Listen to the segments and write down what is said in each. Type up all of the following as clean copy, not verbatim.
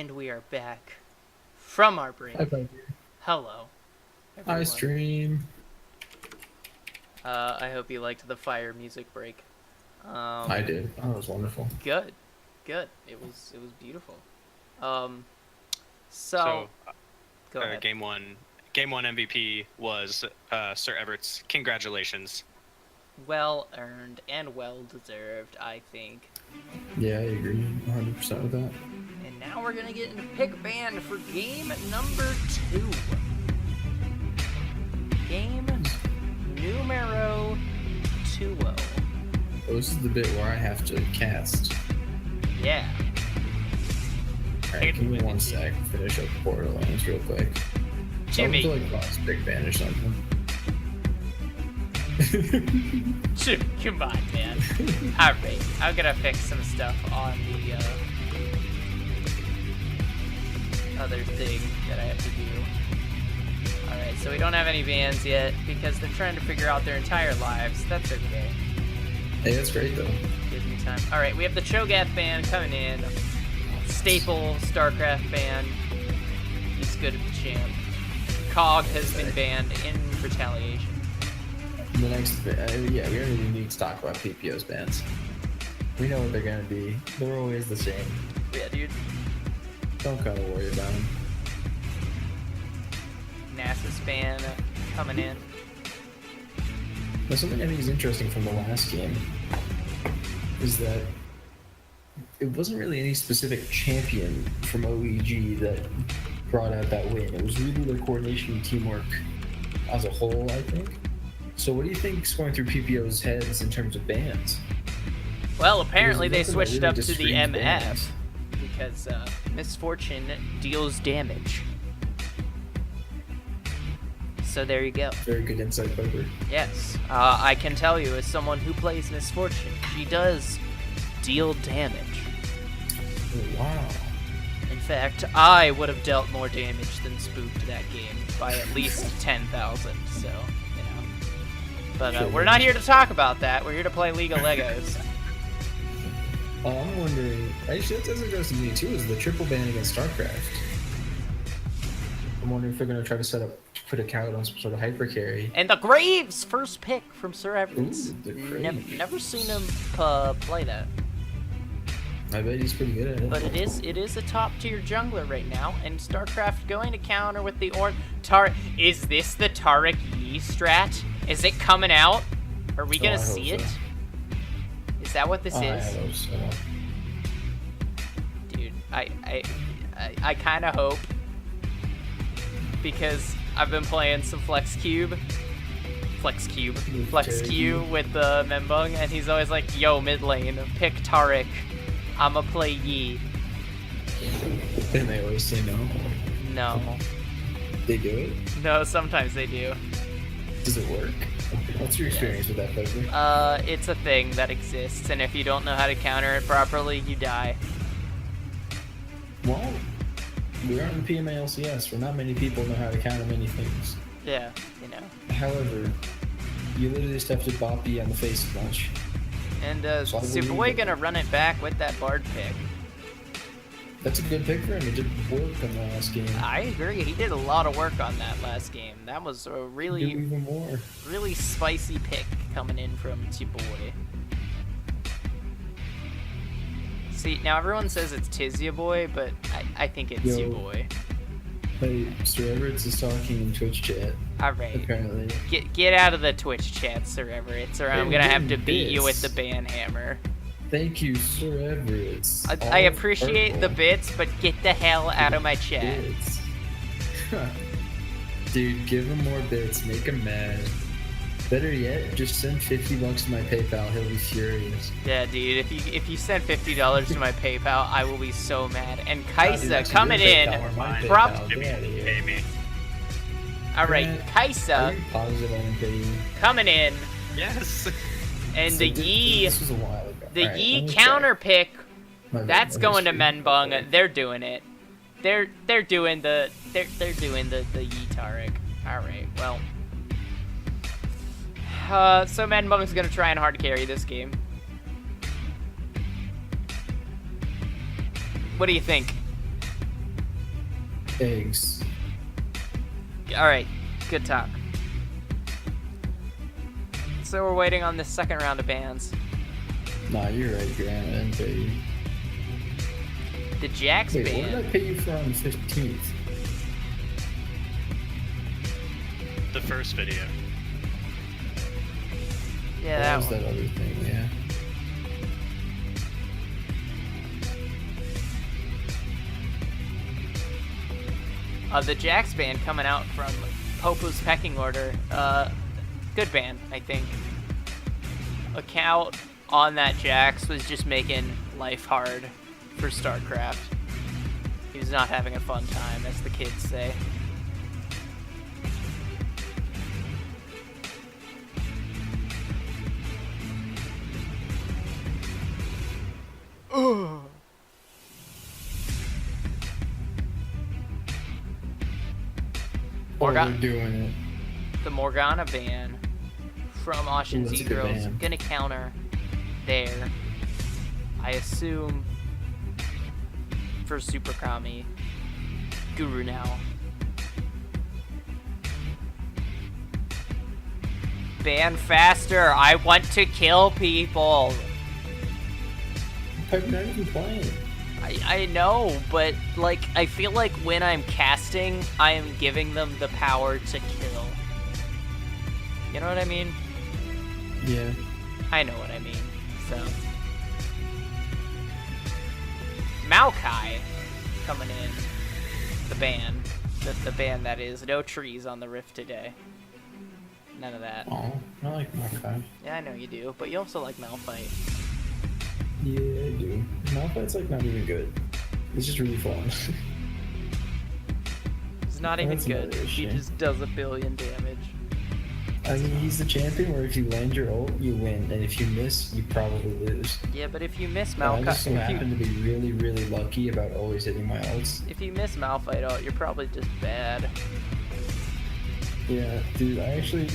And we are back from our break. Hi, Hello, everyone. Hi, stream. I hope you liked the fire music break. I did. Oh, it was wonderful. Good. It was beautiful. So go ahead. Game one MVP was Sir Everett's. Congratulations. Well earned and well deserved, I think. Yeah, I agree 100% with that. And now we're gonna get into pick band for game number 2. Game numero 2. Oh, this is the bit where I have to cast. Yeah. Alright, give me 1 sec. Finish up Borderlands real quick. Jimmy. I'll like cross pick band or something. Come on, man. Alright, I'm gonna fix some stuff on the other thing that I have to do. Alright, so we don't have any bands yet because they're trying to figure out their entire lives. That's okay. Hey, that's great though. Gives me time. Alright, we have the Cho'Gath band coming in. Staple StarCraft band. He's good at the champ. COG has been banned in retaliation. The next, yeah, we don't even need to talk about PPO's bands. We know what they're gonna be. They're always the same. Yeah, dude. Don't gotta worry about them. NASA's band coming in. Now, something I think is interesting from the last game is that it wasn't really any specific champion from OeG that brought out that win. It was really their coordination and teamwork as a whole, I think. So what do you think's going through PPO's heads in terms of bans? Well, apparently they There's nothing switched that up really to the discreet MF bans. because Misfortune deals damage. So there you go. Very good insight, Piper. Yes, I can tell you as someone who plays Misfortune, she does deal damage. Oh, wow. In fact, I would have dealt more damage than Spooked that game by at least 10,000, so, you know. But Sure. we're not here to talk about that. We're here to play League of Legos. I'm wondering, actually that's interesting to me too, is the triple ban against StarCraft. I'm wondering if they're going to try to put a count on some sort of hyper carry. And the Graves, first pick from Sir Everett's. Ooh, the Graves. Never seen him play that. I bet he's pretty good at it. But it is a top tier jungler right now, and StarCraft going to counter with the Is this the Tariq Yi strat? Is it coming out? Are we gonna I see hope it? so. Is that what this I is? hope so. Dude, I kind of hope, because I've been playing some Flex Q with Membung, and he's always like, "Yo, mid lane, pick Tariq. I'ma play Yi." And they always say no. No, They do it? no, sometimes they do. Does it work? What's your experience with that, Piper? It's a thing that exists, and if you don't know how to counter it properly, you die. Well, we are in the PMA LCS, where not many people know how to counter many things. Yeah, you know. However, you literally just have to bop E on the face a bunch. And So I believe Superboy it. gonna run it back with that Bard pick. That's a good pick for him. He did work on the last game. I agree. He did a lot of work on that last game. That was a Do really, even more. really spicy pick coming in from T-Boy. See, now everyone says it's Tizia Boy, but I think it's Yo. T-Boy. Hey, Sir Everett's is talking in Twitch chat, Alright. apparently. Get out of the Twitch chat, Sir Everett, or I'm Hey, gonna have getting to beat you with bits. the ban hammer. Thank you, Sir Everett's. I appreciate the bits, but get the hell out of my chat. Bits. Dude, give him more bits. Make him mad. Better yet, just send $50 to my PayPal. He'll be furious. Yeah, dude, if you send $50 to my PayPal, I will be so mad. And Dude, Kaisa that's coming your in. PayPal or my Prop- PayPal. Get out of here. Pay me. Alright, Grant, Are Kaisa you positive I didn't pay you? coming in. Yes. And So the Yi. This was a while ago. the Alright, Yi let me counter check. pick, My bad, that's my going to history. Menbung. They're doing it. They're doing the Yi Tariq. Alright, well. So Menbung's gonna try and hard carry this game. What do you think? Eggs. All right, good talk. So we're waiting on this second round of bans. Nah, you're right, Grant. I didn't pay you. The Jax Wait, what ban. did I pay you for on the 15th? The first video. Yeah, What that was one. that other thing? Yeah. The Jax ban coming out from Popo's pecking order. Good ban, I think. Account on that Jax was just making life hard for StarCraft. He was not having a fun time, as the kids say. Ugh. Oh, they're doing it. The Morgana ban from Ocean Ooh, that's Z a good Girls ban. gonna counter there. I assume for Super Kami Guru now. Ban faster. I want to kill people. I'm not even playing. I know, but like I feel like when I'm casting, I am giving them the power to kill. You know what I mean? Yeah. I know what I mean. So Maokai coming in. The ban. The ban that is. No trees on the rift today. None of that. Oh, I like Malphite. Yeah, I know you do, but you also like Malphite. Yeah, I do. Malphite's like not even good. It's just really fun. It's not even That's good. another He issue. just does 1 billion damage. I mean, he's the champion where if you land your ult, you win, and if you miss, you probably lose. Yeah, but if you miss And I just so Maokai, happen to be really, really lucky about always hitting my ults. if you miss Malphite out, you're probably just bad. Yeah, dude, I actually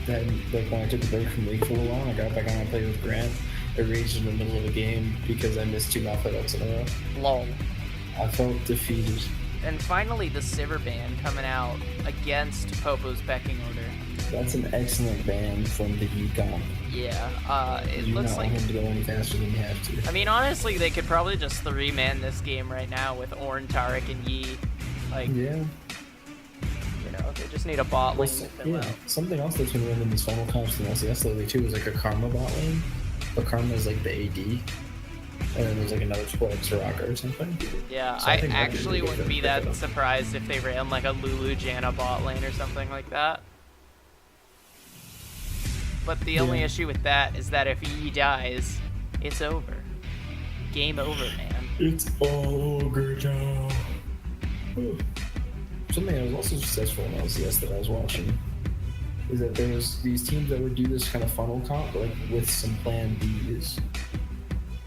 had, like, when I took a break from League for a while, I got back on and played with Grant. I raged in the middle of a game because I missed 2 Malphite ults in a row. Lol. I felt defeated. And finally, the Sivir ban coming out against Popo's pecking order. That's an excellent ban from the Yukon. Yeah, it You looks don't like. want him to go any faster than you have to. I mean, honestly, they could probably just 3-man this game right now with Ornn, Taric, and Yi. Like, Yeah. you know, they just need a bot lane to fill Yeah, out. something else that's been running these final comps in LCS lately too is like a Karma bot lane. But Karma is like the AD. And then there's like another split like Soraka or something. Yeah, So I I think that'd be actually really wouldn't good be to pick it that up. surprised if they ran like a Lulu Janna bot lane or something like that. But the only Yeah. issue with that is that if Yi dies, it's over. Game over, man. It's ogre Joe. Something that was also successful in LCS that I was watching is that there was these teams that would do this kind of funnel comp like with some plan Bs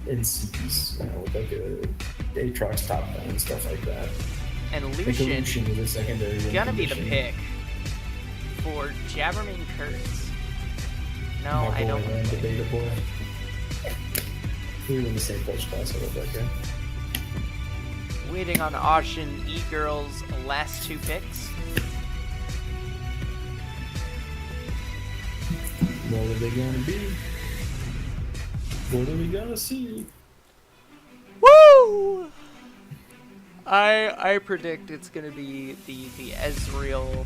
and Cs, you know, with like a Aatrox top lane and stuff like that. And Like Lucian Lucian was a secondary win gonna be the condition. pick for Jabbermane Kurtz. No, My I boy, don't. man, the beta boy. We were in the same coach class, I love that guy. Waiting on Ocean E-Girls' last 2 picks. What are they gonna be? What are we gonna see? Woo! I predict it's gonna be the Ezreal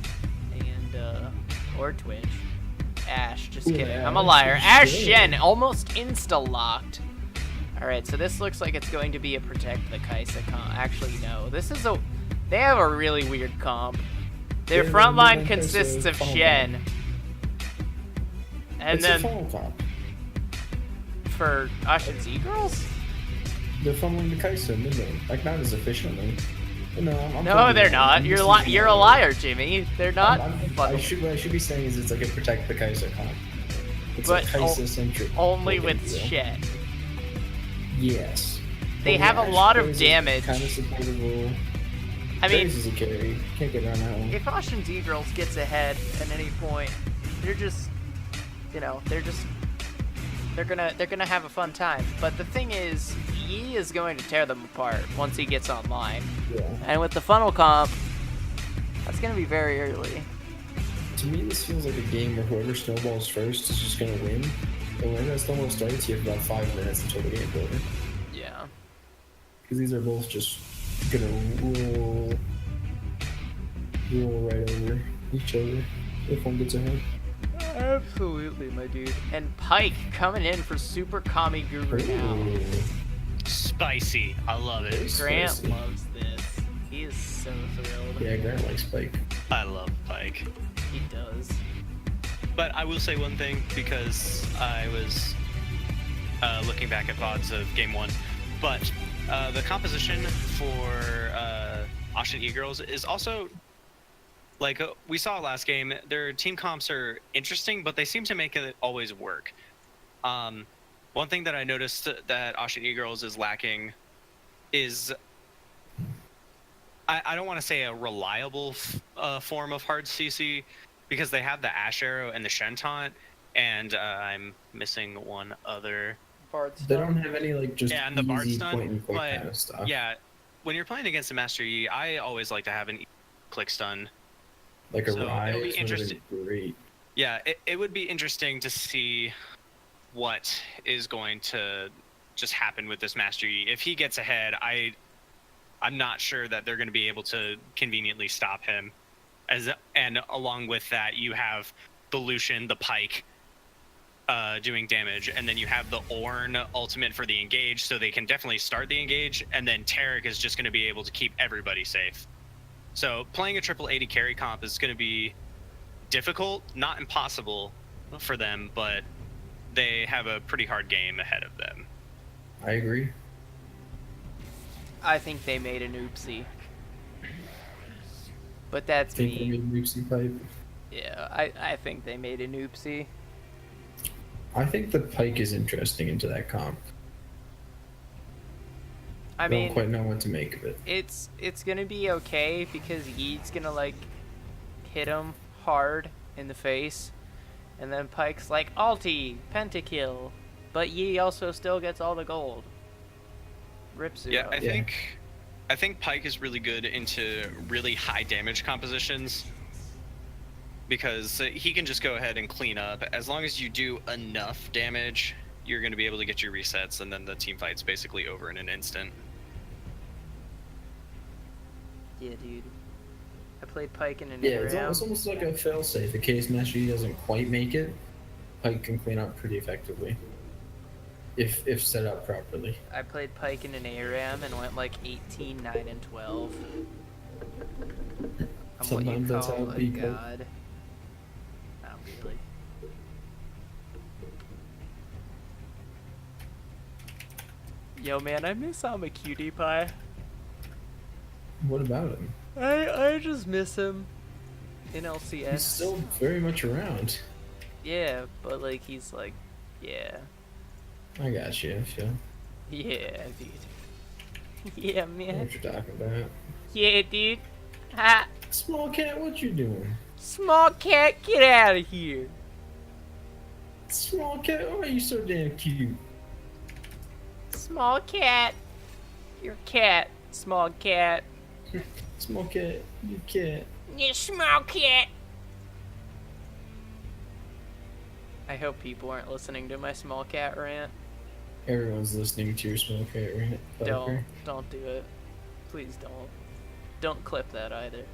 and or Twitch. Ash, just Yeah, kidding. I'm a Ash liar. is Ash good. Shen almost insta-locked. Alright, so this looks like it's going to be a Protect the Kaisa comp. Actually, no. This is a... They have a really weird comp. Their Yeah, front they're line like consists this, of funnel Shen. And It's a then funnel comp. for Ocean's E-Girls? They're funneling the Kai'Sa mid lane, like not as efficiently. No, I'm No, totally they're wrong. not. I'm You're just you're a liar, Jimmy. They're not. What I should be saying is it's like a protect the Kai'Sa comp. It's But a Kai'Sa centric. only play with deal. Shen. Yes. They have a lot of damage. Kind of supportable. I mean, Trace is a carry. Can't get around that one. if Ocean's E-Girls gets ahead at any point, they're just, you know, they're gonna have a fun time. But the thing is, Yi is going to tear them apart once he gets online. Yeah. And with the funnel comp, That's gonna be very early. To me, this feels like a game where whoever snowballs first is just gonna win. And when that snowball starts, you have about 5 minutes until the game's over. Yeah. Because these are both just gonna roll right over each other if one gets ahead. Absolutely, my dude. And Pike coming in for Super Kami Guru now. Ooh. Spicy. I love it. Grant Spicy. loves this. He is so thrilled. Yeah, Grant likes Spike. I love Pike. He does. But I will say one thing because I was looking back at VODs of Game 1. But the composition for Osh and E-Girls is also, like we saw last game, their team comps are interesting, but they seem to make it always work. One thing that I noticed that Osh and E-Girls is lacking is, I don't want to say a reliable form of hard CC, because they have the Ash Arrow and the Shen Taunt, and I'm missing one other. They don't have any like just Yeah, and the Bard easy stun, point and click but kind of stuff. yeah, when you're playing against a Master Yi, I always like to have an click stun. Like a So, it'll be Riot would have interesting. been great. Yeah, it would be interesting to see what is going to just happen with this Master Yi. If he gets ahead, I'm not sure that they're going to be able to conveniently stop him. And along with that, you have the Lucian, the Pike, doing damage, and then you have the Ornn ultimate for the engage, so they can definitely start the engage, and then Taric is just going to be able to keep everybody safe. So playing a triple 80 carry comp is going to be difficult, not impossible for them, but they have a pretty hard game ahead of them. I agree. I think they made an oopsie. But that's Think they me. made Lucy Pipe. Yeah, I think they made an oopsie. I think the Pike is interesting into that comp. I don't mean, quite know what to make of it. it's gonna be okay because Yeet's gonna like hit him hard in the face, and then Pike's like ulti pentakill, but Yi also still gets all the gold. Rip Zero. Yeah, I think Pike is really good into really high damage compositions because he can just go ahead and clean up. As long as you do enough damage, you're going to be able to get your resets, and then the team fight's basically over in an instant. Yeah, dude. I played Pike in an Yeah, area. it's almost like a failsafe. In case Master Yi doesn't quite make it, Pike can clean up pretty effectively. If set up properly. I played Pike in an ARAM and went like 18, 9, and 12. I'm what you Sometimes that's call how a people- god. Not really. Yo, man, I miss I'm a cutie pie. What about him? I just miss him in LCS. He's still very much around. Yeah, but like he's like, yeah, I got you, Phil. yeah, dude. Yeah, I know man. what you're talking about. Yeah, dude. Ha! Small cat, what you doing? Small cat, get out of here. Small cat, why are you so damn cute? Small cat. You're cat. Small cat. Small cat, you cat. You small cat. I hope people aren't listening to my small cat rant. Everyone's listening to your small cat, right? Don't do it. Please don't. Don't clip that either.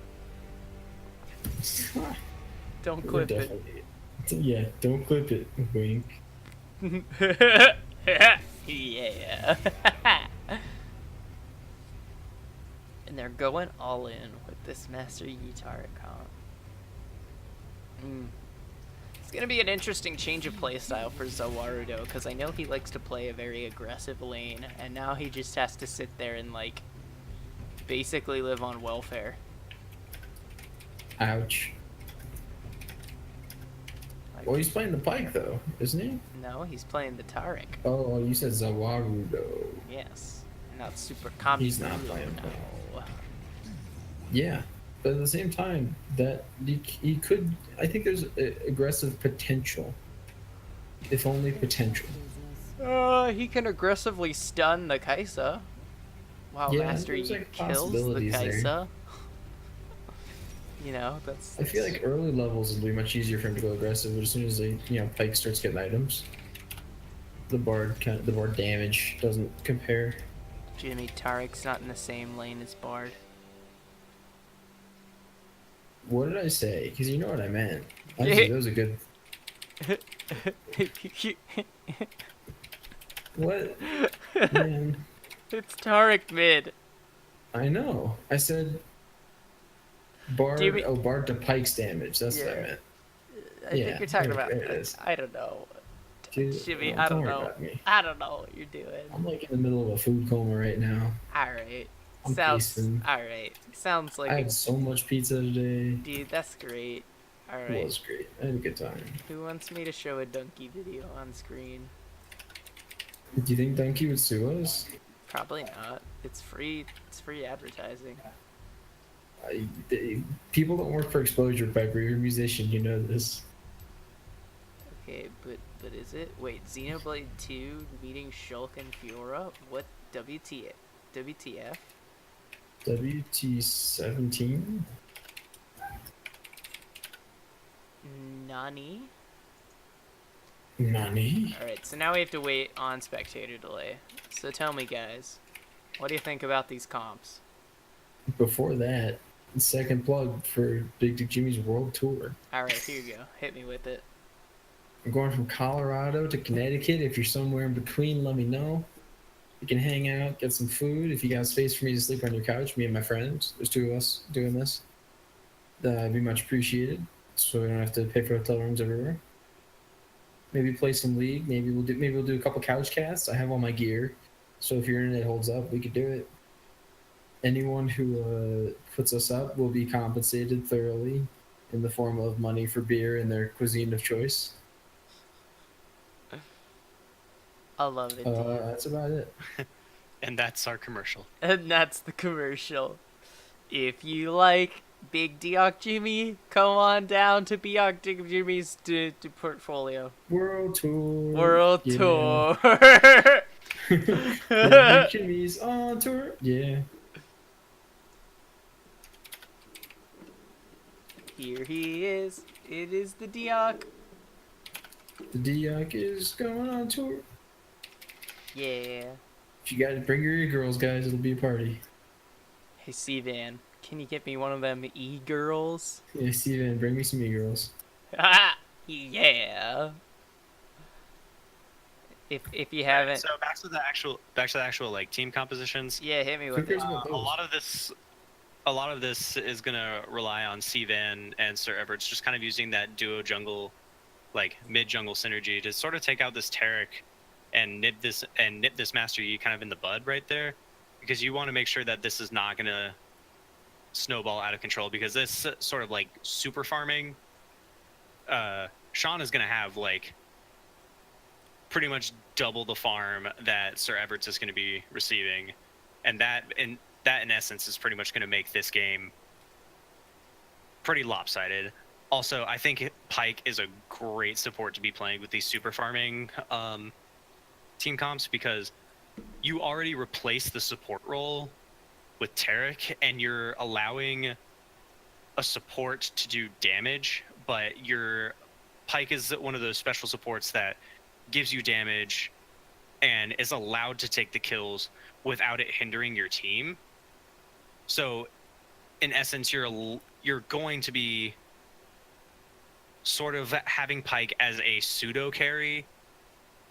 Don't We're clip it. definitely- Yeah, don't clip it. Wink. Yeah. And they're going all in with this Master Yi turret comp. It's gonna be an interesting change of playstyle for Zawarudo, because I know he likes to play a very aggressive lane, and now he just has to sit there and like basically live on welfare. Ouch. Like, Well, he's playing the Pike though, isn't he? no, he's playing the Taric. Oh, you said Zawarudo. Yes, not Super Kami. He's not Guru, playing no. Yeah, but at the same time, that he could. I think there's aggressive potential. If only potential. He can aggressively stun the Kaisa. While Yeah, Master there's, Yi like, kills the possibilities there. Kaisa. You know, that's. I feel like early levels will be much easier for him to go aggressive, but as soon as Pike starts getting items, the bard damage doesn't compare. Jimmy Tarek's not in the same lane as Bard. What did I say? Because you know what I meant. Honestly, that was a good. What? Man, It's Tarek mid. I know. I said Bard. Do you mean- Oh, Bard to Pike's damage. That's what I Yeah. meant. I Yeah, think you're talking there about. it is. I don't know. Dude, Jimmy, don't I don't worry know. about me. I don't know what you're doing. I'm like in the middle of a food coma right now. Alright. I'm Sounds. feasting. Alright. Sounds like. I had so much pizza today. Dude, that's great. It Alright. was great. I had a good time. Who wants me to show a donkey video on screen? Do you think Donkey would sue us? Probably not. It's free. It's free advertising. People don't work for Exposure, Piper. You're a musician. You know this. Okay, but is it? Wait, Xenoblade 2 meeting Shulk and Fiora? What? WTF? WTF? WT17? Nani? Nani? Alright, so now we have to wait on spectator delay. So tell me, guys, what do you think about these comps? Before that, second plug for Big Dick Jimmy's World Tour. Alright, here you go. Hit me with it. I'm going from Colorado to Connecticut. If you're somewhere in between, let me know. We can hang out, get some food. If you got space for me to sleep on your couch, me and my friends, there's two of us doing this. That'd be much appreciated. So we don't have to pay for hotel rooms everywhere. Maybe play some League. Maybe we'll do a couple couch casts. I have all my gear, so if your internet holds up, we could do it. Anyone who puts us up will be compensated thoroughly in the form of money for beer and their cuisine of choice. I love it, dude. That's about it. And that's our commercial. And that's the commercial. If you like Big Dioc Jimmy, come on down to Dioc Jimmy's to portfolio. World Tour. World Yeah. Tour. Big Jimmy's on tour. Yeah. Here he is. It is the Dioc. The Dioc is going on tour. Yeah. If you gotta bring your girls, guys, it'll be a party. Hey, C-Van, can you get me one of them e-girls? Yeah, Steven, bring me some e-girls. Yeah. If you haven't, So back to the actual like team compositions. yeah, hit me Who with cares it. about A those? lot of this is gonna rely on Sivan and Sir Everett's just kind of using that duo jungle, like mid jungle synergy to sort of take out this Tarek and nip this Master Yi kind of in the bud right there, because you want to make sure that this is not gonna snowball out of control, because this sort of like super farming, Sean is gonna have like pretty much double the farm that Sir Everett's is gonna be receiving, and that in essence is pretty much going to make this game pretty lopsided. Also, I think Pike is a great support to be playing with these super farming team comps, because you already replaced the support role with Tarek, and you're allowing a support to do damage, but your Pike is one of those special supports that gives you damage and is allowed to take the kills without it hindering your team. So, in essence, you're going to be sort of having Pike as a pseudo carry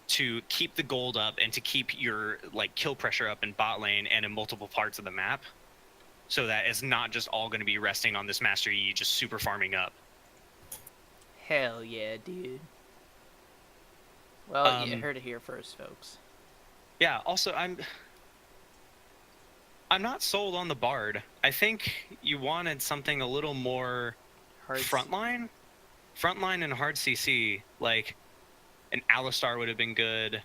to keep the gold up and to keep your like kill pressure up in bot lane and in multiple parts of the map, so that it's not just all going to be resting on this Master Yi just super farming up. Hell yeah, dude. Well, you heard it here first, folks. Yeah. Also, I'm not sold on the Bard. I think you wanted something a little more frontline and hard CC. Like an Alistar would have been good.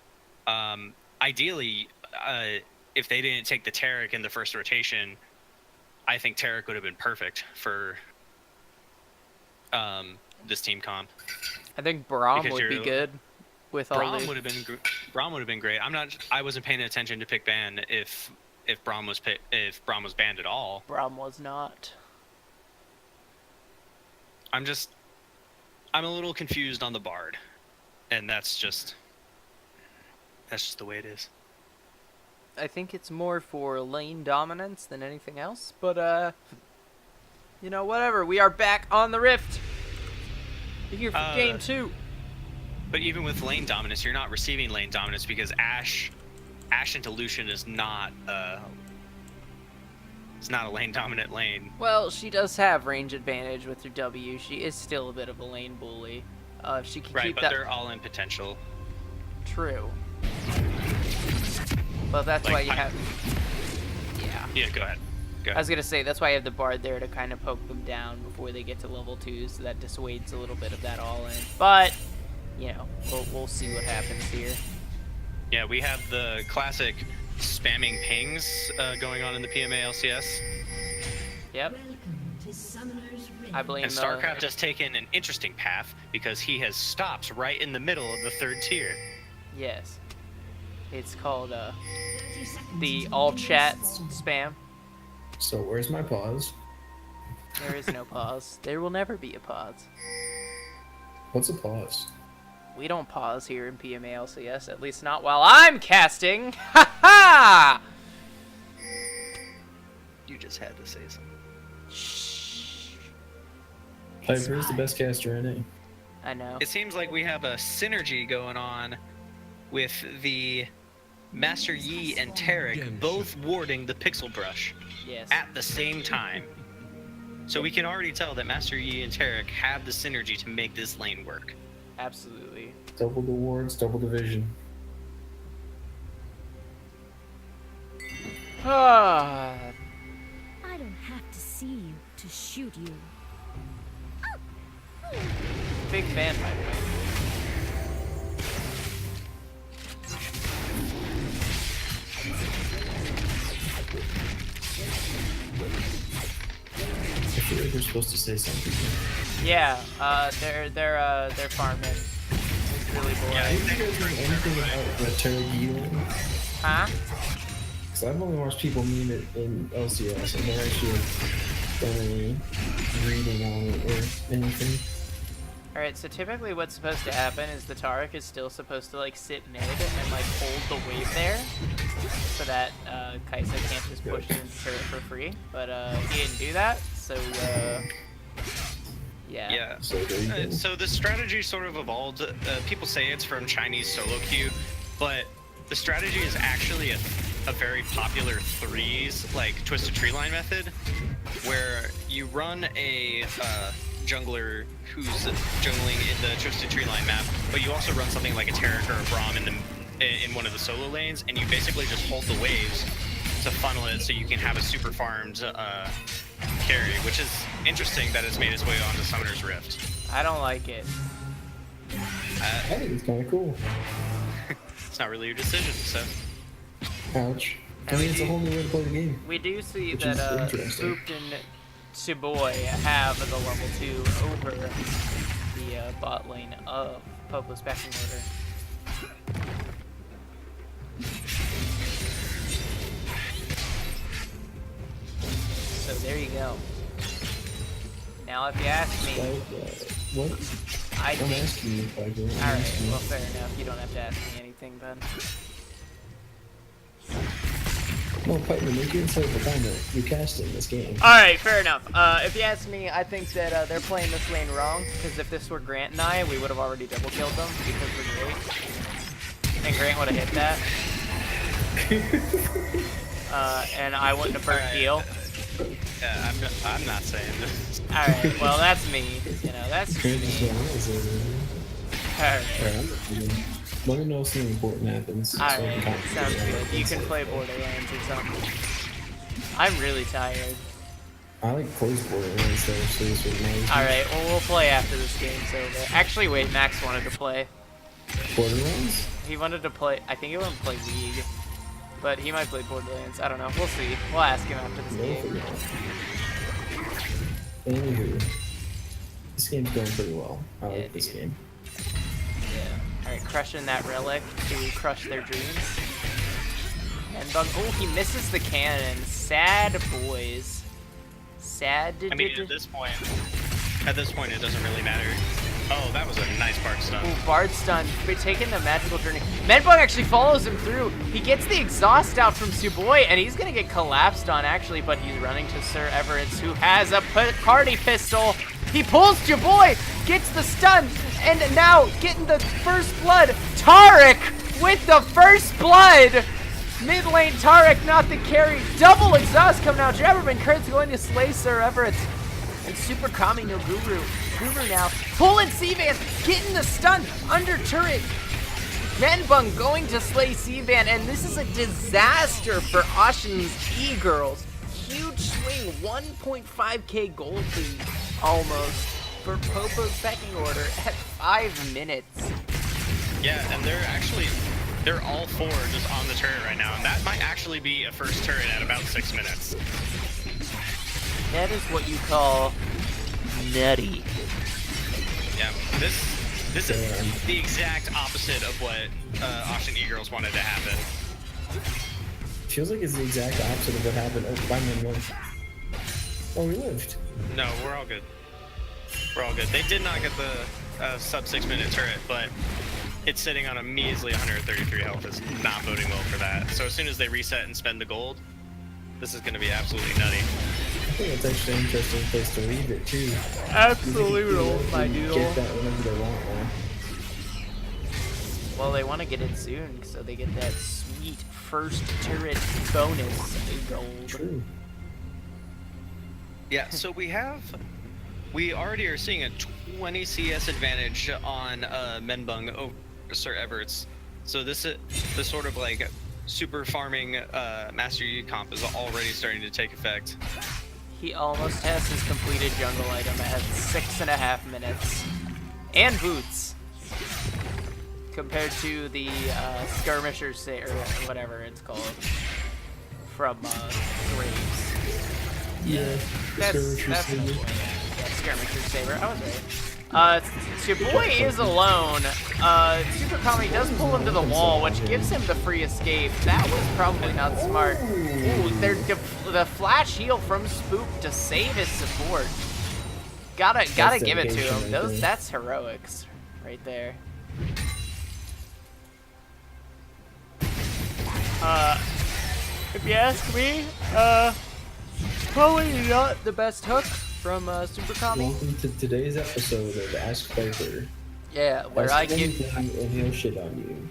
Ideally, if they didn't take the Tarek in the first rotation, I think Tarek would have been perfect for this team comp. I think Braum Because would be you're- good with all Braum the... would have been Braum would have been great. I wasn't paying attention to pick ban if Braum was banned at all. Braum was not. I'm a little confused on the Bard, and that's just the way it is. I think it's more for lane dominance than anything else, but you know, whatever. We are back on the Rift. You're here for game 2. But even with lane dominance, you're not receiving lane dominance because Ashe into Lucian is not it's not a lane dominant lane. Well, she does have range advantage with her W. She is still a bit of a lane bully. If she can keep But that. they're all in potential. True. But that's Like, why you have. Yeah. Yeah, go ahead. I was gonna say that's why I have the Bard there to kind of poke them down before they get to level 2, so that dissuades a little bit of that all in. But you know, we'll see what happens here. Yeah, we have the classic spamming pings going on in the PMA LCS. Yep. I blame. And StarCraft has taken an interesting path because he has stopped right in the middle of the 3rd tier. Yes. It's called the all chat spam. So where's my pause? There is no pause. There will never be a pause. What's a pause? We don't pause here in PMA LCS, at least not while I'm casting. Ha ha! You just had to say something. Shh. Piper's the best caster in it. I know. It seems like we have a synergy going on with the Master Yi and Tarek both warding the Pixel Brush Yes. at the same time. So we can already tell that Master Yi and Tarek have the synergy to make this lane work. Absolutely. Double the wards, double the vision. Ah. I don't have to see you to shoot you. Big fan, by the way. I feel like we're supposed to say something. Yeah, they're farming. It's really boring. Yeah, Have you guys heard anything about the Terra lane? Huh? Because I've only watched people meme it in LCS. I've never actually done any reading on it or anything. Alright, so typically what's supposed to happen is the Taric is still supposed to like sit mid and like hold the wave there so that Kaisa can't just push it into turret for free. But he didn't do that, so yeah. Yeah. So there you go. So the strategy sort of evolved. People say it's from Chinese solo queue, but the strategy is actually a very popular threes, like Twisted Tree Line method, where you run a jungler who's jungling in the Twisted Tree Line map, but you also run something like a Tarek or a Braum in one of the solo lanes, and you basically just hold the waves to funnel it so you can have a super farmed carry, which is interesting that it's made its way onto Summoner's Rift. I don't like it. I think it's kind of cool. It's not really your decision, so. Ouch. I And mean, we it's a do- whole new way to play the game. We do see Which that is interesting. Hooped and Suboy have the level 2 over the bot lane of Popo's backing order. So there you go. Now if you ask me, What? I I'm think... asking you if I go. Alright, well fair enough. You don't have to ask me anything, Ben. No, Piper, make your insightful comment. You're casting this game. Alright, fair enough. If you ask me, I think that they're playing this lane wrong, because if this were Grant and I, we would have already double killed them, because we're great. And Grant would have hit that. And I wouldn't have burnt heal. I'm not saying this. Alright, well that's me. You know, that's just Grant just me. went, "What is it?" Alright. Alright, I'm not kidding. Let me know if something important happens. so I can Alright, comment. sounds good. You can play Borderlands or something. I'm really tired. I like plays Borderlands though, so this would matter. Alright, well we'll play after this game's over. Actually, wait, Max wanted to play. Borderlands? He wanted to play, I think he wanted to play League. But he might play Borderlands. I don't know. We'll see. We'll ask him after this No, game. forget it. Anywho, this game's going pretty well. I Yeah, like this dude. game. Yeah. Alright, crushing that relic to crush their dreams. And Bug. Oh, he misses the cannon. Sad boys. Sad. I mean, at this point, At this point, it doesn't really matter. Oh, that was a nice Bard stun. Ooh, Bard stun. We're taking the magical journey. Medbug actually follows him through. He gets the exhaust out from Suboy, and he's gonna get collapsed on actually, but he's running to Sir Everett's, who has a party pistol. He pulls Suboy, gets the stun, and now getting the first blood. Tarek with the first blood. Mid lane Tarek, not the carry. Double exhaust coming out. Jabberman Kurt's going to slay Sir Everett. And Super Kami no Guru. Guru now. Pulling C-Van, getting the stun under turret. Menbung going to slay C-Van, and this is a disaster for Ashen's E-Girls. Huge swing, 1.5k gold lead, almost, for Popo's pecking order at 5 minutes. Yeah, and they're all 4 just on the turret right now, and that might actually be a first turret at about 6 minutes. That is what you call nutty. Yeah, this is the exact opposite of what Ashen E-Girls wanted to happen. Feels like it's the exact opposite of what happened. Oh, finally won. Oh, we lived. No, we're all good. We're all good. They did not get the sub 6 minute turret, but it's sitting on a measly 133 health. Is not boding well for that. So as soon as they reset and spend the gold, this is going to be absolutely nutty. I think it's actually an interesting place to leave it too. Absolute, my doodle. Get that whenever they want one. Well, they want to get it soon, so they get that sweet first turret bonus gold. True. Yeah, so we already are seeing a 20 CS advantage on Menbung over Sir Everett's. So this sort of like super farming Master Yi comp is already starting to take effect. He almost has his completed jungle item at 6.5 minutes. And boots. Compared to the skirmishers, say, or whatever it's called. From Graves. Yeah. That's no point. Yeah, skirmisher saber. I was right. Your boy is alone. Super Kami does pull him to the wall, which gives him the free escape. That was probably not smart. Ooh, the flash heal from Spook to save his support. Gotta give it to him. That's heroics right there. If you ask me, probably not the best hook from Super Kami. Welcome to today's episode of Ask Piper. Yeah, where Ask I give. anything and he'll shit on you.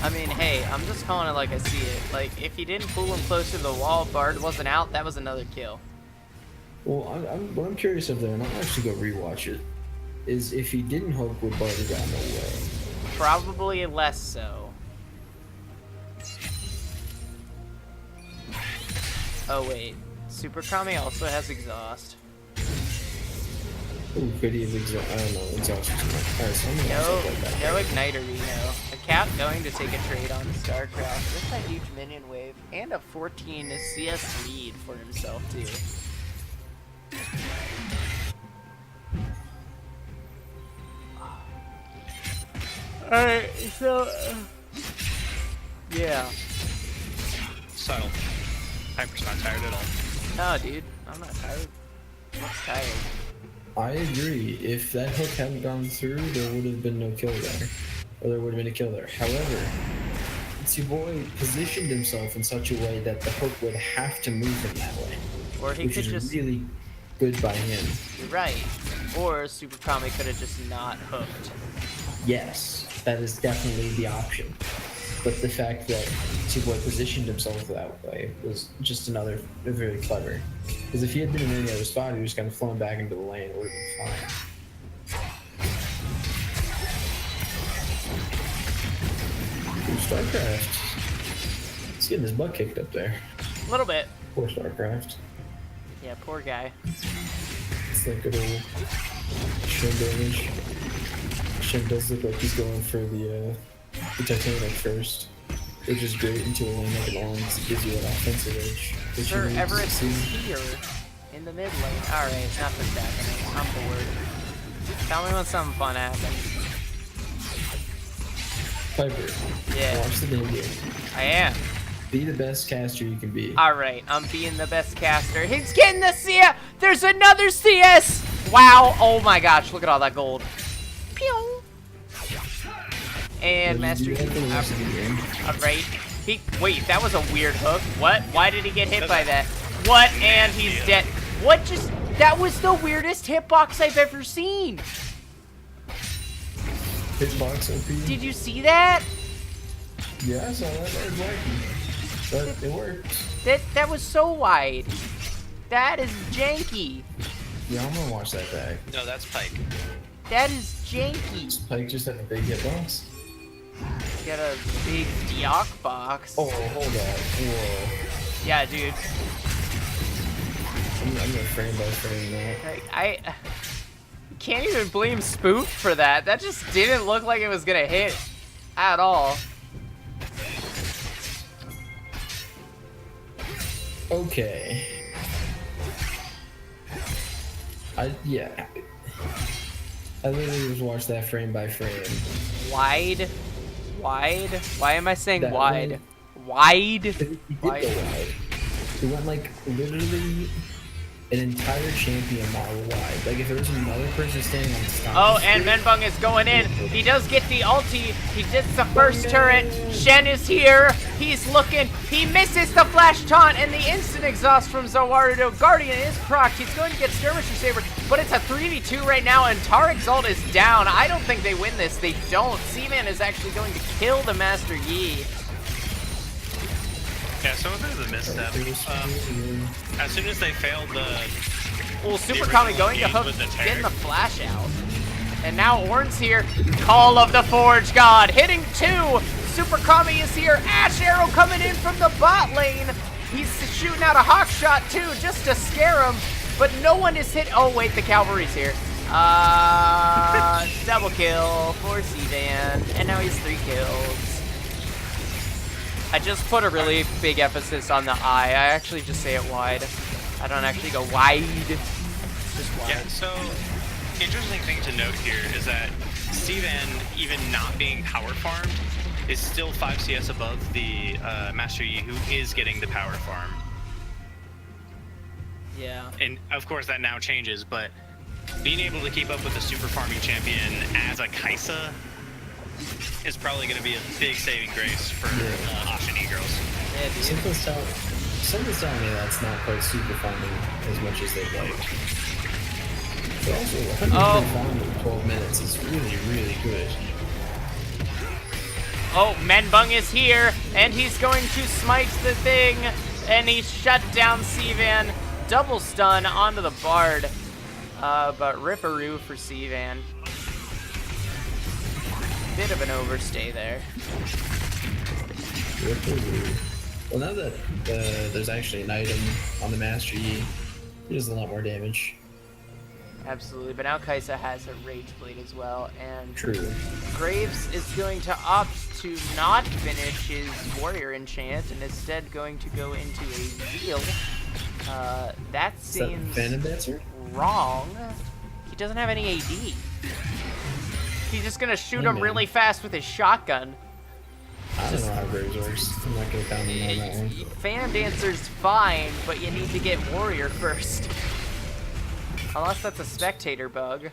I mean, hey, I'm just calling it like I see it. Like, if he didn't pull him close to the wall, Bard wasn't out, that was another kill. Well, what I'm curious of there, and I'll actually go rewatch it, is if he didn't hook, would Bard have gotten away? Probably less so. Oh wait, Super Kami also has exhaust. Ooh, could he have exhaust? I don't know, exhaust was not. Alright, so I'm gonna No igniter Reno. A Cap going to take a trade on StarCraft with a huge minion wave and a 14 CS lead for himself too. Alright, so yeah. Subtle. Piper's not tired at all. No, dude, I'm not tired. I'm not tired. I agree. If that hook hadn't gone through, there would have been no kill there. Or there would have been a kill there. However, your boy positioned himself in such a way that the hook would have to move him that way. Or he which could is just really good by him. You're right. Or Super Kami could have just not hooked. Yes, that is definitely the option. But the fact that T-Boy positioned himself that way was just very clever. Because if he had been in any other spot, he was kind of flown back into the lane, it would have been fine. Ooh, StarCraft. He's getting his butt kicked up there. A little bit. Poor StarCraft. Yeah, poor guy. It's like good old Shin damage. Shin does look like he's going for the Titanic first, which is great until a lane like it longs. It gives you an offensive edge. Sir Everett's here in the mid lane. Alright, nothing's happening. I'm bored. Tell me when something fun happens. Piper, Yeah. watch the video. I am. Be the best caster you can be. Alright, I'm being the best caster. He's getting the CS! There's another CS! Wow! Oh my gosh! Look at all that gold. Pew! And Master Yi. Alright. Wait, that was a weird hook. What? Why did he get hit by that? What? And he's dead. What just... That was the weirdest hitbox I've ever seen. Hitbox OP. Did you see that? Yeah, I saw that. That was wacky. But it worked. That was so wide. That is janky. Yeah, I'm gonna watch that back. No, that's Pike. That is janky. Spike just had a big hitbox. Got a big Diok box. Oh, hold on. Whoa. Yeah, dude. I'm gonna frame by frame that. Like, I can't even blame Spook for that. That just didn't look like it was gonna hit at all. Okay. Yeah. I literally just watched that frame by frame. Wide? Wide? Why am I saying That wide? one- Wide? He did go wide. It went like literally an entire champion model wide. Like if there was another person standing on the top. Oh, and Menbung is going in. He does get the ulti. He gets the first turret. Shen is here. He's looking. He misses the flash taunt and the instant exhaust from Zawarudo. Guardian is procced. He's going to get Skirmisher Saber, but it's a 3v2 right now, and Tarek's ult is down. I don't think they win this. They don't. Seaman is actually going to kill the Master Yi. Yeah, so it was a misstep. As soon as they failed the... Well, Super The Kami original going to engage hook, with the tag. getting the flash out. And now Ornn's here. Call of the Forge God, hitting 2. Super Kami is here. Ash Arrow coming in from the bot lane. He's shooting out a hawk shot too, just to scare him. But no one is hit. Oh wait, the cavalry's here. Double kill for Seavan, and now he's 3 kills. I just put a really big emphasis on the I. I actually just say it wide. I don't actually go wide. It's just wide. Yeah, so interesting thing to note here is that Seavan, even not being power farmed, is still 5 CS above the Master Yi, who is getting the power farm. Yeah. And of course that now changes, but being able to keep up with the super farming champion as a Kaisa is probably going to be a big saving grace for Ashini girls. Yeah, dude. Something's telling me that's not quite super farming as much as they'd like. But also, 100% farm in 12 minutes is really, really good. Oh, Menbung is here, and he's going to smite the thing, and he shut down Seavan. Double stun onto the Bard, but Ripperoo for Seavan. Bit of an overstay there. Well, now that there's actually an item on the Master Yi, he does a lot more damage. Absolutely, but now Kaisa has a Rage Blade as well, and True. Graves is going to opt to not finish his Warrior Enchant and instead going to go into a heal. That Is that seems Phantom Dancer? wrong. He doesn't have any AD. He's just gonna shoot Hey, him man. really fast with his shotgun. I don't know how Graves works. I'm not gonna comment on that one. Phantom Dancer's fine, but you need to get Warrior first. Unless that's a spectator bug,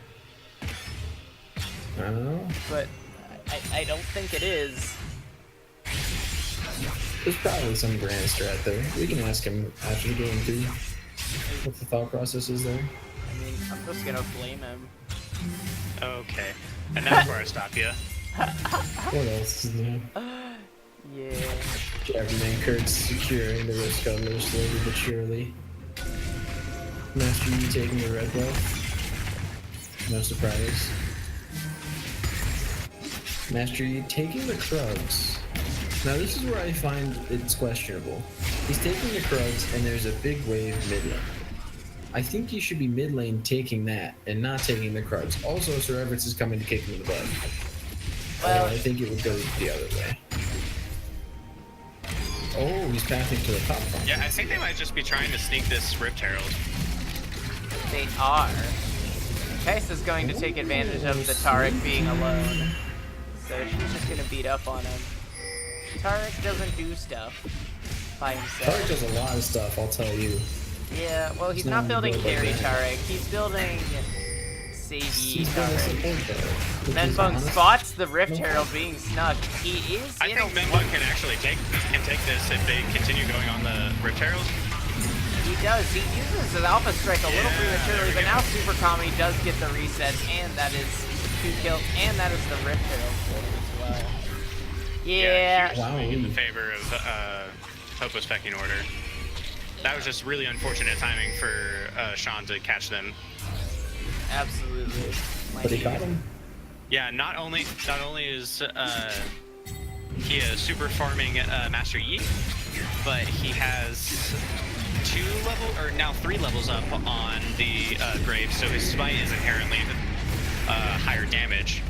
I don't know. but I don't think it is. There's probably some grand strat there. We can ask him after the game too. What the thought process is there? I mean, I'm just gonna blame him. Okay, and that's where I stop you. What else is there? Yeah. Jackman Kurtz securing the risk governor slowly but surely. Master Yi taking the red buff. No surprise. Master Yi taking the Krugs. Now this is where I find it's questionable. He's taking the Krugs and there's a big wave mid lane. I think he should be mid lane taking that and not taking the Krugs. Also, Sir Everett is coming to kick him in the butt. Well- I think it would go the other way. Oh, he's passing to the top front. Yeah, I think they might just be trying to sneak this Rift Herald. They are. Kaisa's going to take advantage of the Tarek being alone. So she's just gonna beat up on him. Tarek doesn't do stuff by himself. Tarek does a lot of stuff, I'll tell you. Yeah, well, he's No, not building build like carry that. Tarek. He's building save He's Yeet gonna already. support that. Which is Menbone honest. spots the Rift No. Herald being snuck. He is I in think a Menbone can actually take this if they continue going on the Rift Herald. He does. He uses his Alpha Strike a little Yeah, prematurely, there we but go. now Super Kami does get the reset, and that is 2 kills, and that is the Rift Herald for him as well. Yeah. huge Wow. swing in the favor of Popo's pecking order. That was just really unfortunate timing for Sean to catch them. Absolutely. But he got him. Yeah, not only is he a super farming Master Yi, but he has 3 levels up on the Grave, so his smite is inherently higher damage.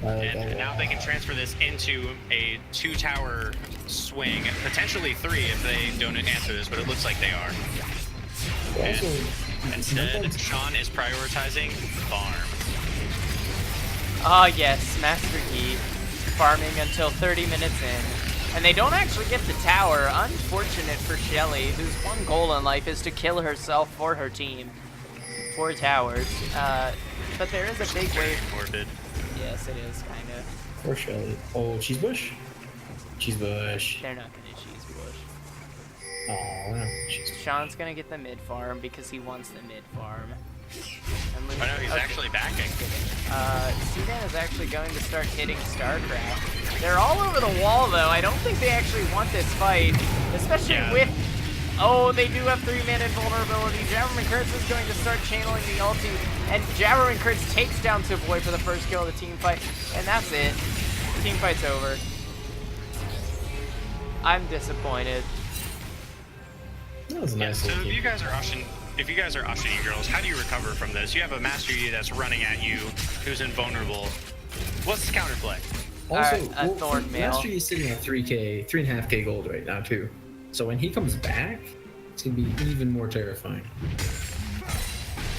And now they can transfer this into a 2-tower swing, potentially 3 if they don't answer this, but it looks like they are. Also, Instead, Sean is prioritizing farm. Ah, yes, Master Yi farming until 30 minutes in. And they don't actually get the tower. Unfortunate for Shelly, whose one goal in life is to kill herself for her team. 4 towers. But there is a big wave. Morbid. Yes, it is, kind of. Poor Shelly. Oh, Cheese Bush? Cheese Bush. They're not going to cheese bush. Oh, Cheese Bush. Sean's going to get the mid farm because he wants the mid farm. And Oh no, he's okay. actually backing. Sudan is actually going to start hitting StarCraft. They're all over the wall, though. I don't think they actually want this fight, especially Yeah. with... Oh, they do have 3-man invulnerability. Jabberman Kurtz is going to start channeling the ulti, and Jabberman Kurtz takes down Savoy for the first kill of the team fight, and that's it. Team fight's over. I'm disappointed. That was a Yeah, nice so little if game. you guys are Ashin girls, how do you recover from this? You have a Master Yi that's running at you, who's invulnerable. What's the counterplay? Also, Alright, a Thorn Mail. Master Yi is sitting at 3.5k gold right now too. So when he comes back, it's gonna be even more terrifying.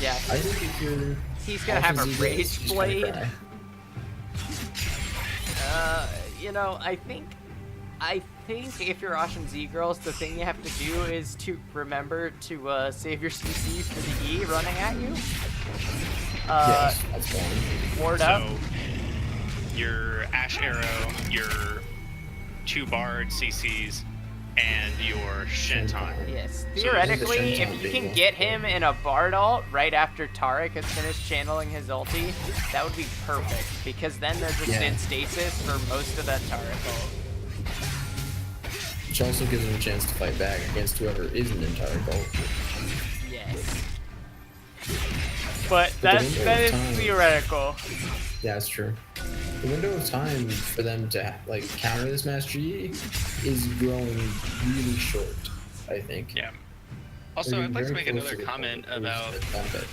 Yeah, I think if you're he's gonna have a Alpha Z, Rage he's gonna Blade. cry. You know, I think if you're Ashen Z girls, the thing you have to do is to remember to save your CC for the E running at you. Yes, that's fine. Ward up. So your Ash Arrow, your 2 Bard CCs, and your Shenton. Yes. So Theoretically, the Shenton if you being can able get to- him in a Bard ult right after Taric has finished channeling his ulti, that would be perfect, because then they're just Yeah. in stasis for most of that Taric ult. Which also gives him a chance to fight back against whoever isn't in Tire Gold. Yes. But the that window that of is time- theoretical. Yeah, that's true. The window of time for them to like counter this Master Yi is growing really short, I think. Yeah. Also, They're I'd like to very make close another the comment point about. where it's a bump it,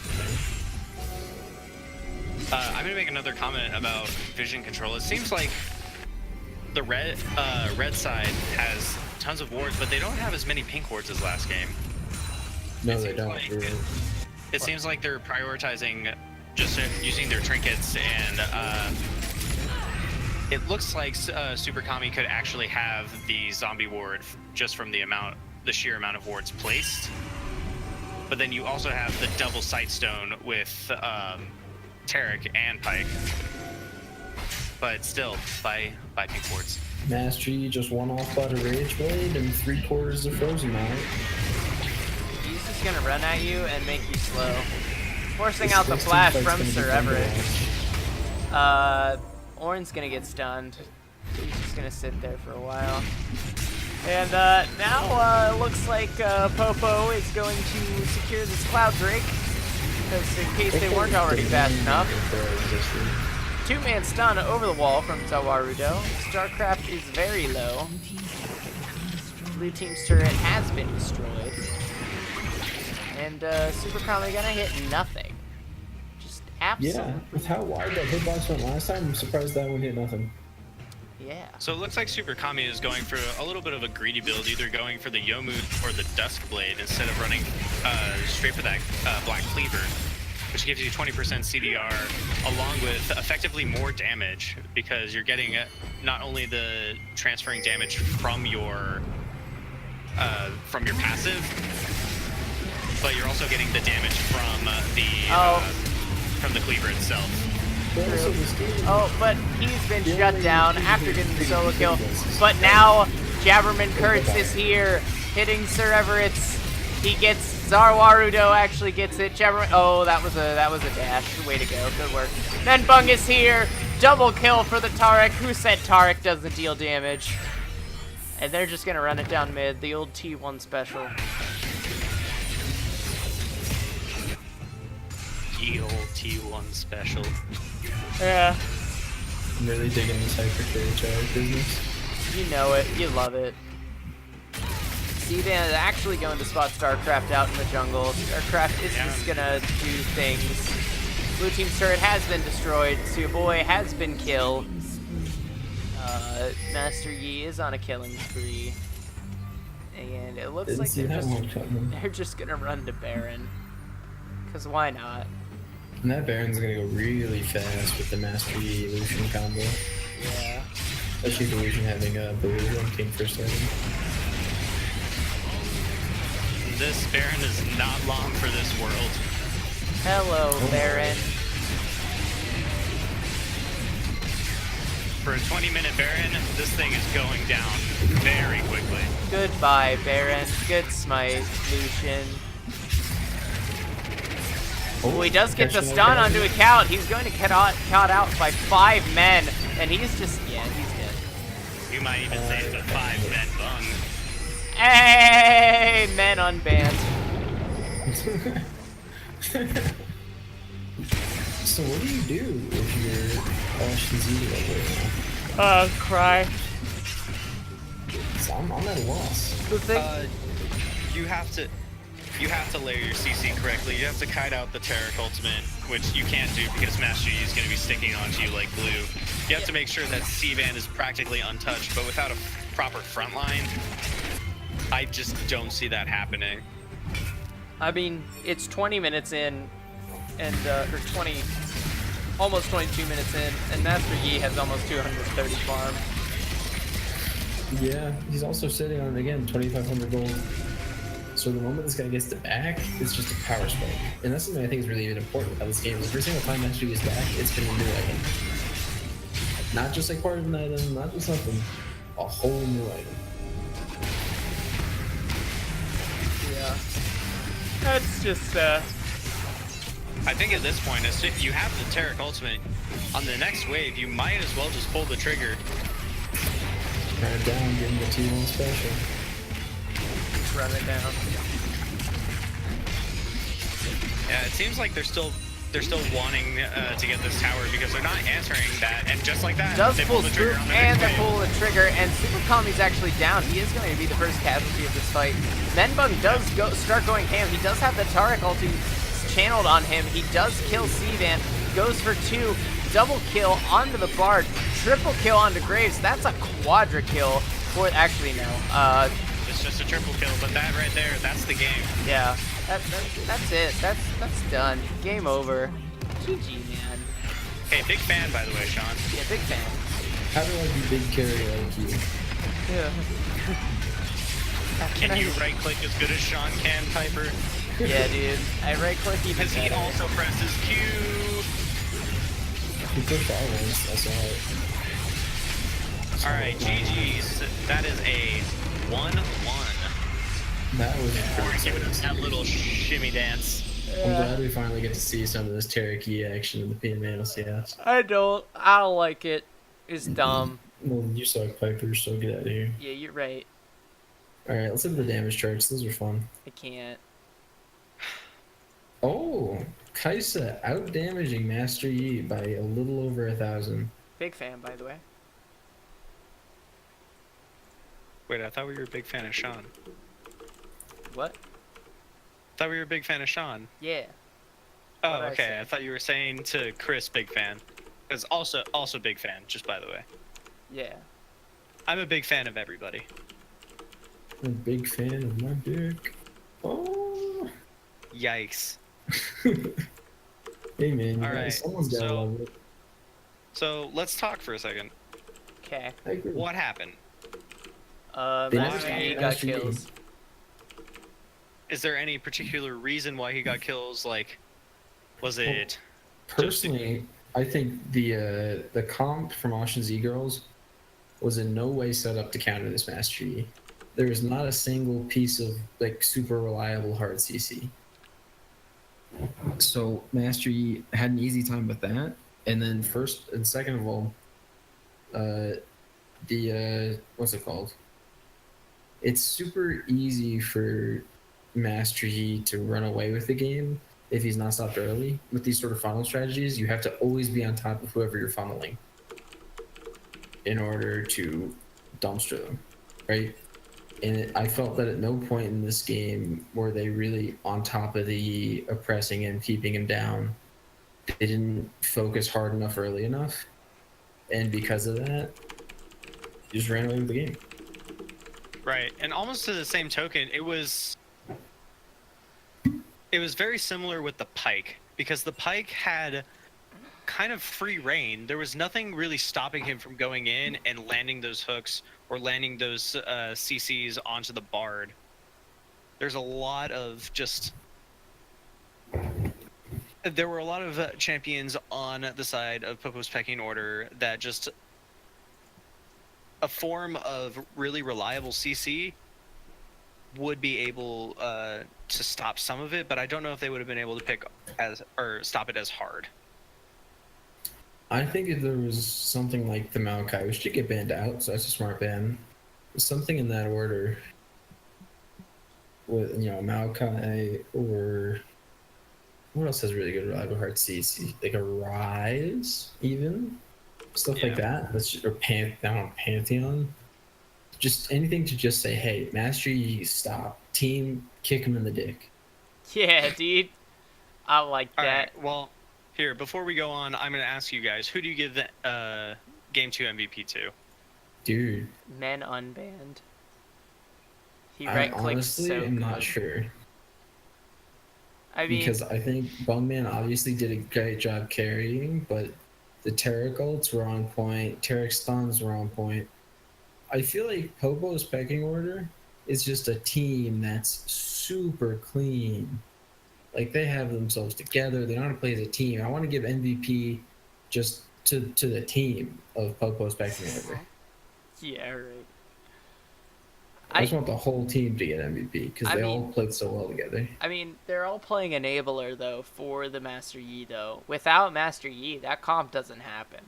I'm gonna make another comment about vision control. It seems like the red side has tons of wards, but they don't have as many pink wards as last game. No, It they seems don't. like- Really. It seems like they're prioritizing just using their trinkets, and it looks like Super Kami could actually have the zombie ward just from the sheer amount of wards placed. But then you also have the double sightstone with Taric and Pike. But still, by pink wards. Master Yi just one off by the Rage Blade and 3/4 of Frozen Knight. He's just gonna run at you and make you slow. Forcing This out the team flash fight's from gonna be Sir fun to Everett. watch. Orin's gonna get stunned. He's just gonna sit there for a while. And now it looks like Popo is going to secure this Cloud Drake. Because in case they weren't already fast enough. 2-man stun over the wall from Tawarudo. StarCraft is very low. Blue team's turret has been destroyed. And Super Kami gonna hit nothing. Just absolutely. Yeah, with how wide that hitbox went last time, I'm surprised that one hit nothing. Yeah. So it looks like Super Kami is going for a little bit of a greedy build, either going for the Yomu or the Dusk Blade instead of running straight for that Black Cleaver, which gives you 20% CDR along with effectively more damage because you're getting not only the transferring damage from your passive, but you're also getting the damage from from the cleaver itself. But also this game, Oh, but he's been shut down after getting the solo kill. But now Jabberman Kurtz is here, hitting Sir Everett's. He gets Zarwarudo actually gets it. Jabberman. Oh, that was a dash. Way to go. Good work. Then Bung is here. Double kill for the Tarek. Who said Tarek doesn't deal damage? And they're just gonna run it down mid. The old T1 special. Ye old T1 special. Yeah. I'm really digging this hyper carry business. You know it. You love it. Sedan is actually going to spot StarCraft out in the jungle. StarCraft is just gonna do things. Blue team's turret has been destroyed. Suboy has been killed. Master Yi is on a killing spree. And it looks like they're just gonna run to Baron. Cause why not? And that Baron's gonna go really fast with the Master Yi Lucian combo. Yeah. Especially the Lucian having a Blue on King first item. This Baron is not long for this world. Hello, Baron. For a 20-minute Baron, this thing is going down very quickly. Goodbye, Baron. Good smite, Lucian. Oh, he does get the stun onto a count. He's going to get caught out by 5 men, and he's just, yeah, he's dead. You might even say it's a 5-men bung. Hey, men unbanned. So what do you do if you're Ashin right now? Cry. So I'm at a loss. The thing, You have to layer your CC correctly. You have to kite out the Tarek ultimate, which you can't do because Master Yi is going to be sticking onto you like glue. You have to make sure that C-Van is practically untouched, but without a proper front line, I just don't see that happening. I mean, it's 20 minutes in, and or 20, almost 22 minutes in, and Master Yi has almost 230 farm. Yeah, he's also sitting on, again, 2,500 gold. So the moment this guy gets the back, it's just a power spike. And that's something I think is really important about this game. Every single time Master Yi is back, it's been a new item. Not just like part of an item, not just something, a whole new item. Yeah. That's just, I think at this point, if you have the Tarek ultimate, on the next wave, you might as well just pull the trigger. Run it down, give him the T1 special. run it down. Yeah, it seems like they're still wanting to get this tower because they're not answering that, and just like that, Does they pull the trigger Spook on the and next they wave. pull the trigger, and Super Kami's actually down. He is going to be the first casualty of this fight. Menbung does start going ham. He does have the Tarek ulti channeled on him. He does kill Sivan, goes for 2, double kill onto the Bard, triple kill onto Graves. That's a quadra kill. For actually no, It's just a triple kill, but that right there, that's the game. yeah, that's it. That's done. Game over. GG, man. Hey, big fan by the way, Sean. Yeah, big fan. How do I be big carry like you? Yeah. Can you right click as good as Sean can, Piper? Yeah, dude. I right click even Because he better. also presses Q. You pushed all this, that's alright. Alright, GG's. That is a 1-1. That was We're giving us that little shimmy dance. I'm glad we finally get to see some of this Tarek action in the PMA LCS. I don't like it. It's dumb. Well, you suck, Piper, so get out of here. Yeah, you're right. Alright, let's look at the damage charts. Those are fun. I can't. Oh, Kaisa out-damaging Master Yi by a little over 1,000. Big fan, by the way. Wait, I thought we were a big fan of Sean. What? I thought we were a big fan of Sean. Yeah. Oh, What'd I okay. say? I thought you were saying to Chris, big fan. Because also big fan, just by the way. Yeah. I'm a big fan of everybody. I'm a big fan of my dick. Oh. Yikes. Hey man, All right, someone's gotta so- love it. So let's talk for a second. Okay. I agree. What happened? They Master never Yi got got Master Yi. kills. Is there any particular reason why he got kills? Like, was it Personally, I think the comp from Ocean Z Girls was in no way set up to counter this Master Yi. There is not a single piece of like super reliable hard CC. So Master Yi had an easy time with that. And then first and second of all, what's it called? It's super easy for Master Yi to run away with the game if he's not stopped early. With these sort of funnel strategies, you have to always be on top of whoever you're funneling in order to dumpster them, right? And I felt that at no point in this game were they really on top of the oppressing and keeping him down. They didn't focus hard enough early enough, and because of that, he just ran away with the game. Right, and almost to the same token, it was very similar with the Pike, because the Pike had kind of free reign. There was nothing really stopping him from going in and landing those hooks or landing those CCs onto the Bard. There's a lot of just... There were a lot of champions on the side of Popo's pecking order that just... A form of really reliable CC would be able to stop some of it, but I don't know if they would have been able to stop it as hard. I think if there was something like the Maokai, which did get banned out, so that's a smart ban. Something in that order with Maokai, or what else has really good reliable hard CC? Like a Rise, even stuff like that. That's just, or Pantheon. Just anything to just say, hey, Master Yi, stop. Team, kick him in the dick. Yeah, dude. I like that. All right, well, here, before we go on, I'm going to ask you guys, who do you give the Game 2 MVP to? Dude. Men unbanned. He I right-clicks honestly so am good. not sure. I mean, because I think Bungman obviously did a great job carrying, but the Tarek ults were on point, Tarek stuns were on point. I feel like Popo's pecking order is just a team that's super clean. Like, they have themselves together. They know how to play as a team. I want to give MVP just to the team of Popo's pecking order. yeah, right. I just want the whole team to get MVP because they all mean, played so well together. I mean, they're all playing enabler, though, for the Master Yi, though. Without Master Yi, that comp doesn't happen.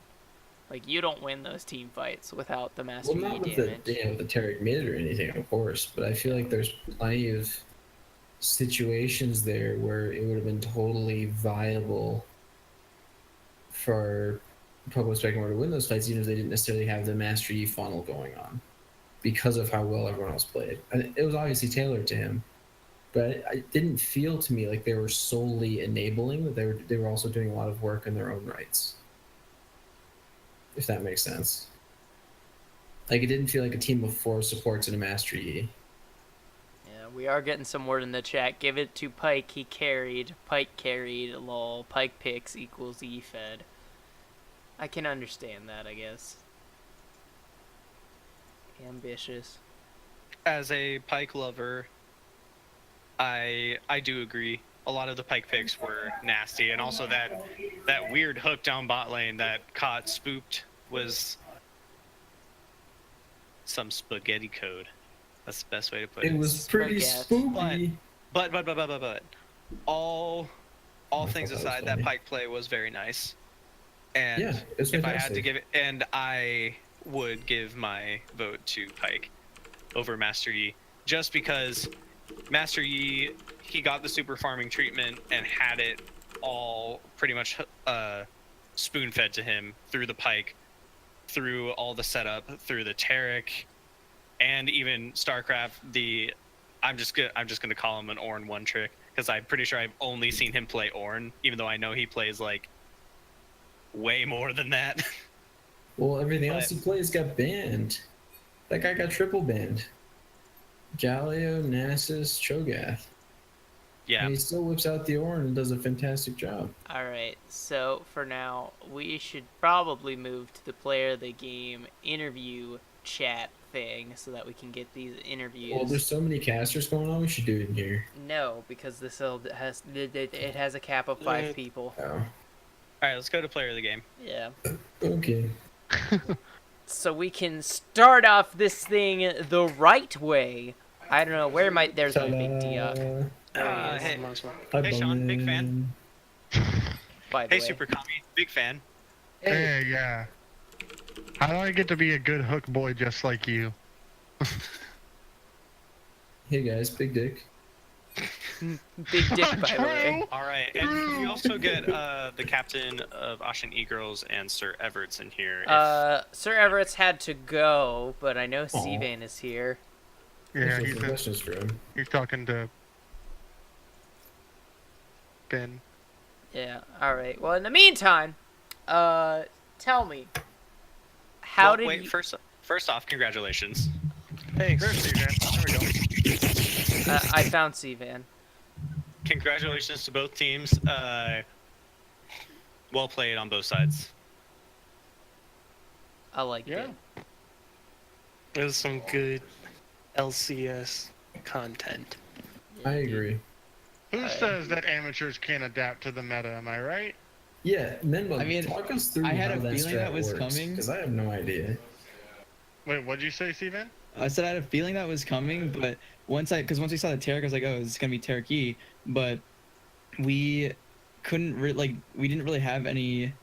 Like, you don't win those team fights without the Master Yi not with damage. the Tarek mid or anything, of course, but I feel like there's plenty of situations there where it would have been totally viable for Popo's pecking order to win those fights, even if they didn't necessarily have the Master Yi funnel going on, because of how well everyone else played. And it was obviously tailored to him, but it didn't feel to me like they were solely enabling, that they were also doing a lot of work in their own rights, if that makes sense. Like, it didn't feel like a team of 4 supports and a Master Yi. Yeah, we are getting some word in the chat. Give it to Pike, he carried. Pike carried, lol. Pike picks equals E fed. I can understand that, I guess. Ambitious. As a Pike lover, I do agree. A lot of the Pike picks were nasty, and also that weird hook down bot lane that caught spooked was some spaghetti code. That's the best way to put it. It was pretty Spaghetti. spooky. But all things thought that aside, was that funny. Pike play was very nice. And Yeah, it was if I had to fantastic. give it, and I would give my vote to Pike over Master Yi, just because Master Yi, he got the super farming treatment and had it all pretty much spoon fed to him through the Pike, through all the setup, through the Tarek, and even StarCraft. I'm just gonna call him an Ornn one trick, because I'm pretty sure I've only seen him play Ornn, even though I know he plays like way more than that. Well, everything else he plays got banned. That guy got triple banned. Galio, Nasus, Cho'Gath. Yeah. And he still whips out the Ornn and does a fantastic job. Alright, so for now, we should probably move to the player of the game interview chat thing so that we can get these interviews. Well, there's so many casters going on, we should do it in here. No, because this has it has a cap of 5 people. Oh. All right, let's go to player of the game. Yeah. Okay. So we can start off this thing the right way. I don't know where there's my big Diak. There he is. Hey, Hi, hey, Sean, big fan. By the Hey, way. Super Kami, big fan. Hey, yeah. How do I get to be a good hook boy just like you? Hey guys, big dick. Big dick, by the way. All right, and we also get the captain of Ashen Eagles and Sir Everett's in here. Sir Everett's had to go, but I know Aw. Seavan is here. Yeah, Some questions for him. he's talking to Ben. Yeah, alright. Well, in the meantime, tell me. How Well, did wait, you... first off, congratulations. Thanks. There's Steven. There we go. I found Seavan. Congratulations to both teams. Well played on both sides. I liked Yeah. it. It was some good LCS content. I agree. Who says that amateurs can't adapt to the meta? Am I right? Yeah, Menbo, I mean, talk us through I had how a that feeling strat that was works, coming. because I have no idea. Wait, what'd you say, Steven? I said I had a feeling that was coming, but once we saw the Taric, I was like, oh, it's gonna be Taric E, but we couldn't we didn't really have any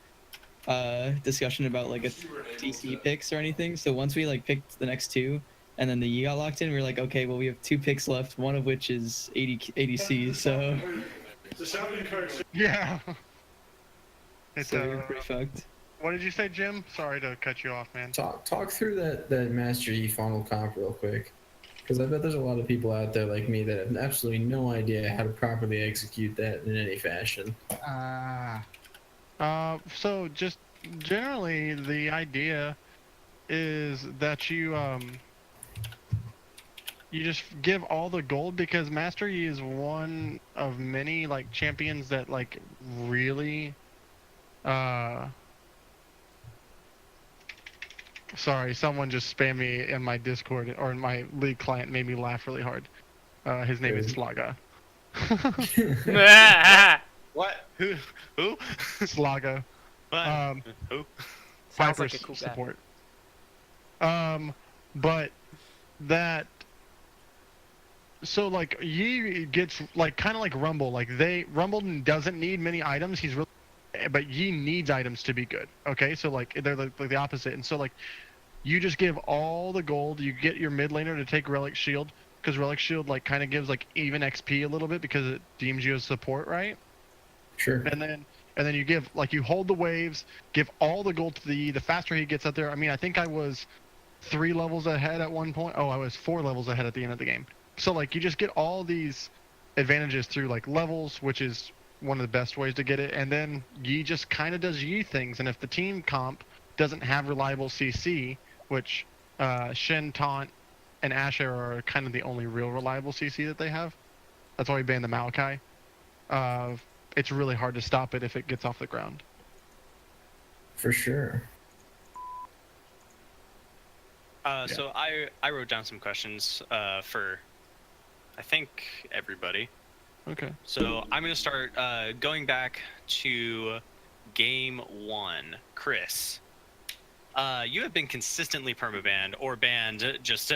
discussion about like a TC picks or anything. So once we like picked the next two, and then the E got locked in, we were like, okay, well we have 2 picks left, one of which is ADC, so Yeah. It's we were pretty fucked. what did you say, Jim? Sorry to cut you off, man. Talk through that Master Yi funnel comp real quick, because I bet there's a lot of people out there like me that have absolutely no idea how to properly execute that in any fashion. So just generally the idea is that you just give all the gold, because Master Yi is one of many like champions that like really sorry, someone just spammed me in my Discord or in my League client, made me laugh really hard. His name is Slaga. What? Who? Slaga. What? Who? Sounds Piper's like a cool guy. support. But that. So like Yi gets like kind of like Rumble. Like Rumble doesn't need many items. He's really, but Yi needs items to be good. Okay, so like they're like the opposite. And so like you just give all the gold. You get your mid laner to take Relic Shield, because Relic Shield like kind of gives like even XP a little bit because it deems you as support, right? Sure. And then you give like you hold the waves, give all the gold to the Yi. The faster he gets out there. I mean, I think I was 3 levels ahead at one point. Oh, I was 4 levels ahead at the end of the game. So like you just get all these advantages through like levels, which is one of the best ways to get it. And then Yi just kind of does Yi things. And if the team comp doesn't have reliable CC, which Shen, Taunt, and Asher are kind of the only real reliable CC that they have. That's why we banned the Maokai. It's really hard to stop it if it gets off the ground. For sure. So I wrote down some questions for, I think, everybody. Okay. So I'm gonna start going back to game 1. Chris, you have been consistently permabanned or banned, just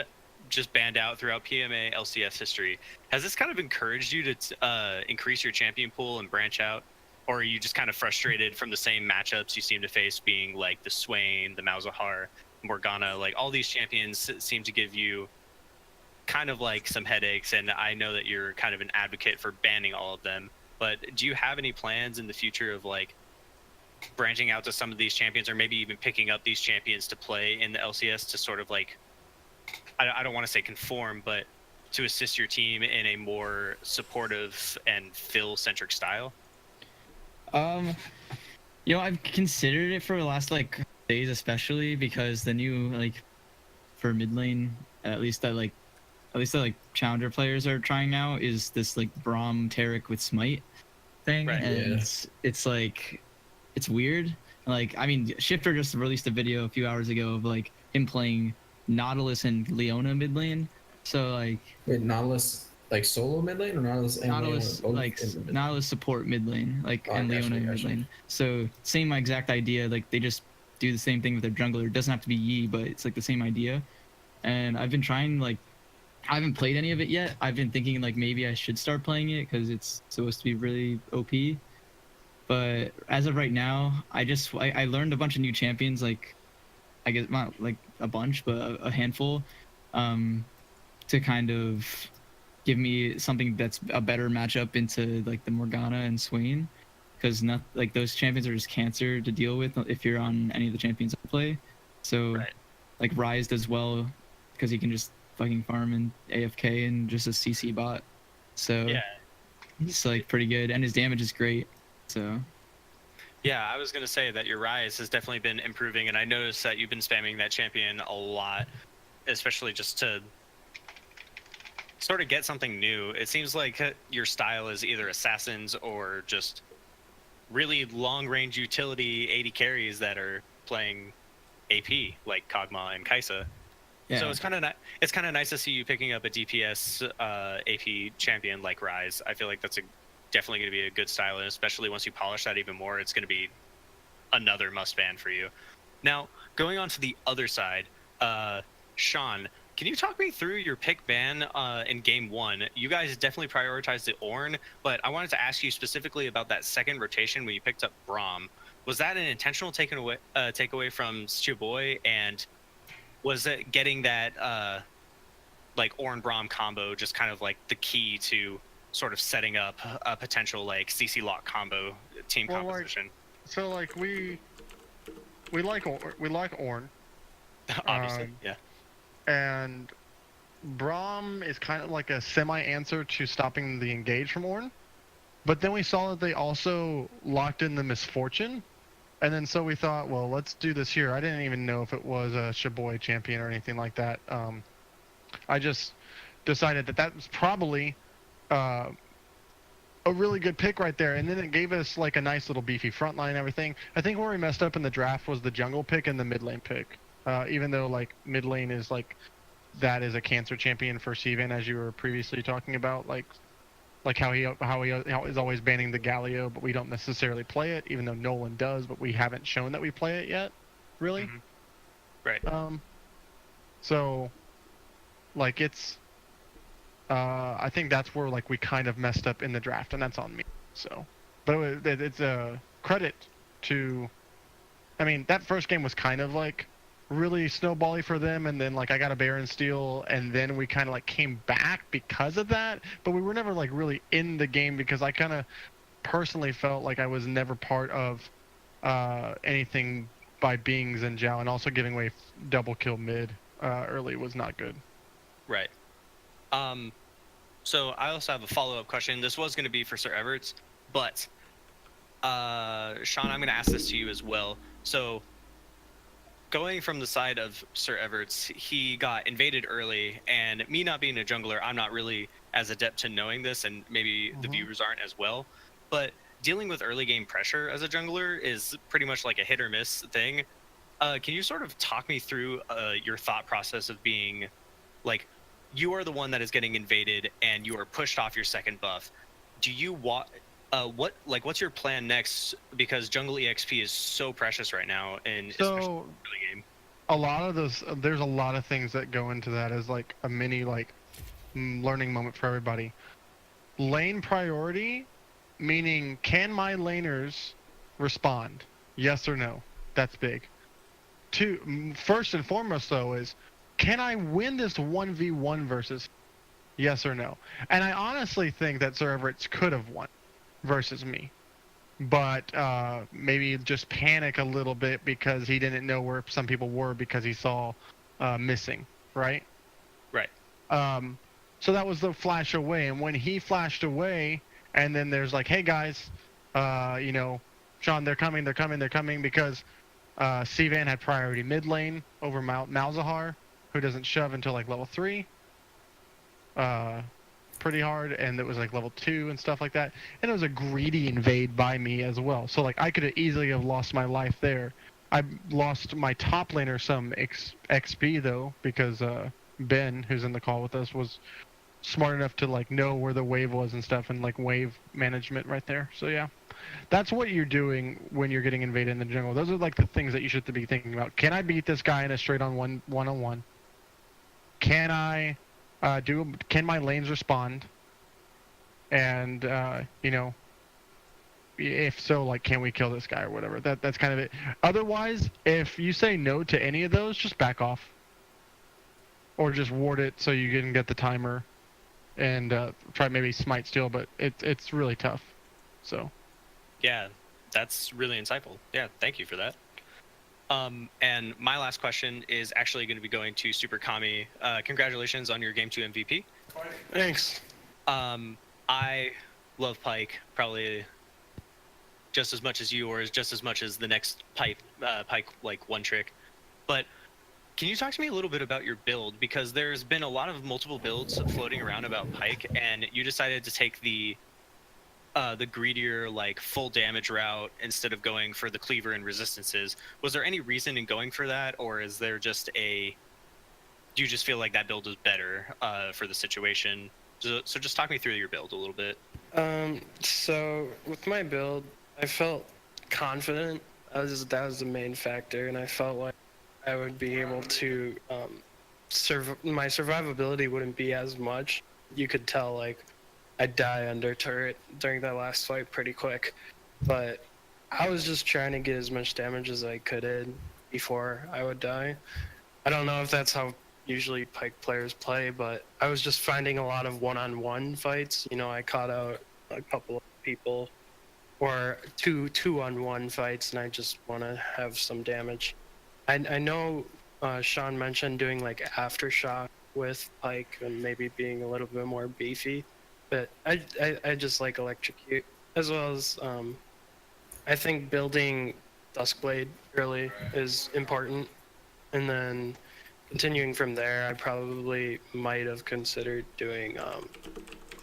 banned out throughout PMA LCS history. Has this kind of encouraged you to increase your champion pool and branch out, or are you just kind of frustrated from the same matchups you seem to face, being like the Swain, the Malzahar, Morgana? Like all these champions seem to give you kind of like some headaches, and I know that you're kind of an advocate for banning all of them, but do you have any plans in the future of like branching out to some of these champions, or maybe even picking up these champions to play in the LCS to sort of like, I don't want to say conform, but to assist your team in a more supportive and fill-centric style? I've considered it for the last like days, especially because the new like for mid lane, at least that challenger players are trying now, is this like Braum Taric with Smite thing, Right. and Yeah. it's like it's weird. Like I mean, Shifter just released a video a few hours ago of like him playing Nautilus and Leona mid lane. So like Wait, Nautilus Like solo mid lane or Nautilus and Nautilus Leona both like in the mid lane? Nautilus support mid lane, like Oh, and gotcha, Leona in mid gotcha. lane. So same exact idea. Like they just do the same thing with their jungler. It doesn't have to be Yi, but it's like the same idea. And I've been trying like I haven't played any of it yet. I've been thinking like maybe I should start playing it because it's supposed to be really OP. But as of right now, I learned a bunch of new champions, like I guess not like a bunch, but a handful, um, to kind of give me something that's a better matchup into like the Morgana and Swain, because not like those champions are just cancer to deal with if you're on any of the champions I play. So Right. like Ryze does well because he can just fucking farm and AFK and just a CC bot. So Yeah. he's like pretty good and his damage is great. So Yeah, I was gonna say that your Rise has definitely been improving, and I noticed that you've been spamming that champion a lot, especially just to sort of get something new. It seems like your style is either assassins or just really long-range utility 80 carries that are playing AP, like Kog'Maw and Kai'Sa. yeah. So it's kind of nice to see you picking up a DPS AP champion like Rise. I feel like that's definitely going to be a good style, and especially once you polish that even more, it's going to be another must ban for you. Now, going on to the other side, Sean, can you talk me through your pick ban in game 1? You guys definitely prioritized the Ornn, but I wanted to ask you specifically about that second rotation when you picked up Braum. Was that an intentional takeaway from Chiboy, and was it getting that like Ornn Braum combo just kind of like the key to sort of setting up a potential like CC lock combo team Well, composition? So like we like Ornn, Obviously, yeah. and Braum is kind of like a semi-answer to stopping the engage from Ornn. But then we saw that they also locked in the Misfortune, and then so we thought, well, let's do this here. I didn't even know if it was a Shiboy champion or anything like that. I just decided that that was probably a really good pick right there, and then it gave us like a nice little beefy front line and everything. I think where we messed up in the draft was the jungle pick and the mid lane pick. Even though like mid lane is like that is a cancer champion for Steven, as you were previously talking about, like how he is always banning the Galio, but we don't necessarily play it, even though Nolan does, but we haven't shown that we play it yet, really. Mhm. Right. So like it's I think that's where like we kind of messed up in the draft, and that's on me. So, but it's a credit to. I mean, that first game was kind of like really snowbally for them, and then like I got a Baron steal, and then we kind of like came back because of that. But we were never like really in the game because I kind of personally felt like I was never part of anything by being Zinjao, and also giving away double kill mid early was not good. Right. So I also have a follow-up question. This was going to be for Sir Everts, but Sean, I'm going to ask this to you as well. So going from the side of Sir Everts, he got invaded early, and me not being a jungler, I'm not really as adept to knowing this, and maybe the viewers aren't as well. But dealing with early game pressure as a jungler is pretty much like a hit or miss thing. Can you sort of talk me through your thought process of being like, you are the one that is getting invaded and you are pushed off your second buff? Do you what's your plan next? Because jungle EXP is so precious right now, and especially in the early game. A lot of those, there's a lot of things that go into that as like a mini like learning moment for everybody. Lane priority, meaning can my laners respond? Yes or no? That's big. First and foremost though is, can I win this 1v1 versus? Yes or no? And I honestly think that Sir Everts could have won versus me, but maybe just panic a little bit because he didn't know where some people were because he saw missing, right? Right. So that was the flash away, and when he flashed away, and then there's like, hey guys, Sean, they're coming, because Sivan had priority mid lane over Malzahar, who doesn't shove until like level 3. Pretty hard, and it was like level 2 and stuff like that. And it was a greedy invade by me as well. So like I could have easily have lost my life there. I lost my top laner some XP though, because Ben, who's in the call with us, was smart enough to like know where the wave was and stuff, and like wave management right there. So yeah, that's what you're doing when you're getting invaded in the jungle. Those are like the things that you should be thinking about. Can I beat this guy in a straight on one-on-one? Can I can my lanes respond? And you know, if so, like, can we kill this guy or whatever? That's kind of it. Otherwise, if you say no to any of those, just back off, or just ward it so you can get the timer, and try maybe smite steal. But it's really tough. So. Yeah, that's really insightful. Yeah, thank you for that. And my last question is actually going to be going to Super Kami. Congratulations on your Game 2 MVP. Thanks. I love Pike probably just as much as you, or just as much as the next Pike like one trick. But can you talk to me a little bit about your build? Because there's been a lot of multiple builds floating around about Pike, and you decided to take the greedier, like, full damage route instead of going for the cleaver and resistances. Was there any reason in going for that, or is there just do you just feel like that build is better for the situation? So just talk me through your build a little bit. So with my build, I felt confident. That was the main factor, and I felt like I would be able to my survivability wouldn't be as much. You could tell, like, I'd die under turret during that last fight pretty quick, but I was just trying to get as much damage as I could in before I would die. I don't know if that's how usually Pike players play, but I was just finding a lot of one-on-one fights. You know, I caught out a couple of people, or two-on-one fights, and I just want to have some damage. I know Sean mentioned doing like Aftershock with Pike and maybe being a little bit more beefy. But I just like Electrocute, as well as I think building Duskblade early is important, and then continuing from there, I probably might have considered doing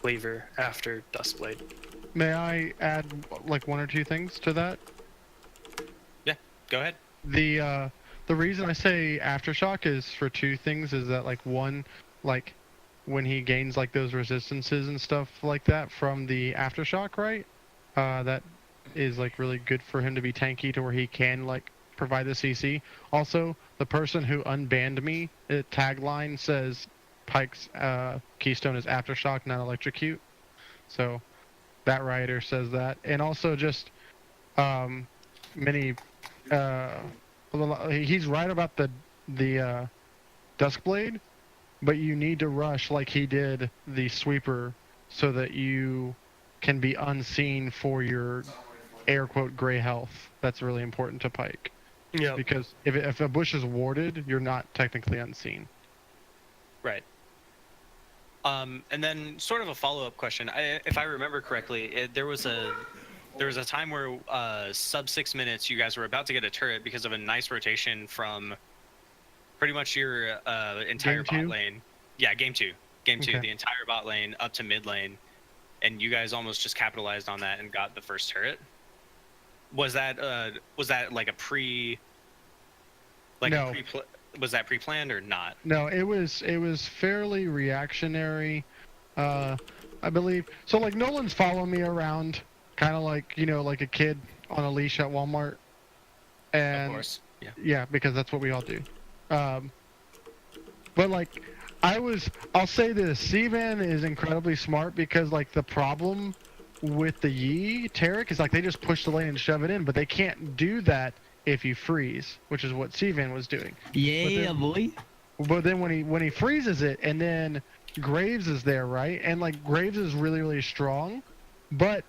Cleaver after Duskblade. May I add like one or two things to that? Yeah, go ahead. The reason I say Aftershock is for two things. Is that, like, one, like, when he gains like those resistances and stuff like that from the Aftershock, right? That is like really good for him to be tanky to where he can like provide the CC. Also, the person who unbanned me, tagline says Pike's keystone is Aftershock, not Electrocute. So that writer says that. And also just he's right about the Duskblade. But you need to rush like he did the sweeper so that you can be unseen for your air quote gray health. That's really important to Pike. Yeah. Because if a bush is warded, you're not technically unseen. Right. And then sort of a follow-up question. If I remember correctly, there was a time where sub 6 minutes you guys were about to get a turret because of a nice rotation from pretty much your entire bot lane. Yeah, game two. Okay. The entire bot lane up to mid lane, and you guys almost just capitalized on that and got the first turret. Was that like a pre? Like no. Was that pre-planned or not? No, it was fairly reactionary, I believe. So like Nolan's following me around, kind of like, you know, like a kid on a leash at Walmart. And of course. Yeah. Yeah, because that's what we all do. But like, I'll say this, Sivan is incredibly smart because like the problem with the Yi Taric is like they just push the lane and shove it in, but they can't do that if you freeze, which is what Sivan was doing. Yeah, boy. But then when he freezes it, and then Graves is there, right? And like Graves is really, really strong, but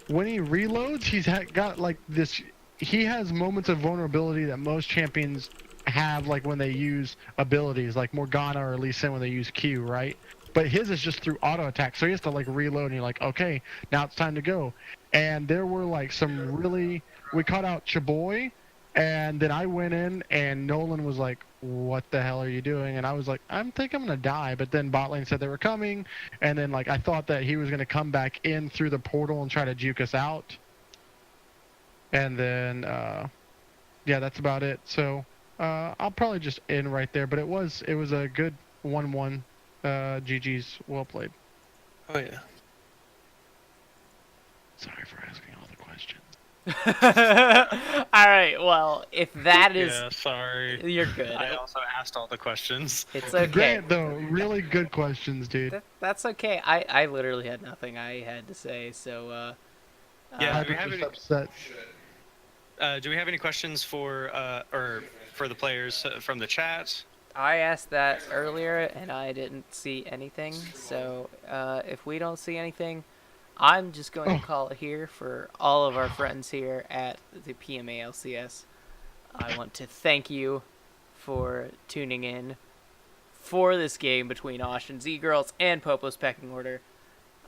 when he reloads, he's got like this. He has moments of vulnerability that most champions have, like when they use abilities, like Morgana or Lee Sin when they use Q, right? But his is just through auto attack, so he has to like reload, and you're like, okay, now it's time to go. And there were like some really, we caught out Chaboy, and then I went in, and Nolan was like, what the hell are you doing? And I was like, I think I'm gonna die. But then bot lane said they were coming, and then like I thought that he was gonna come back in through the portal and try to juke us out. And then yeah, that's about it. So I'll probably just end right there. But it was a good 1-1 GG's, well played. Oh yeah. Sorry for asking all the questions. All right. Well, if that is, Yeah, sorry. you're good. I also asked all the questions. It's okay. Grant, though, really good questions, dude. That's okay. I literally had nothing I had to say. So Yeah, I'm do we have just any? upset. Do we have any questions for the players from the chat? I asked that earlier and I didn't see anything. So if we don't see anything, I'm just going to call it here for all of our friends here at the PMA LCS. I want to thank you for tuning in for this game between Austin Z Girls and Popo's Pecking Order.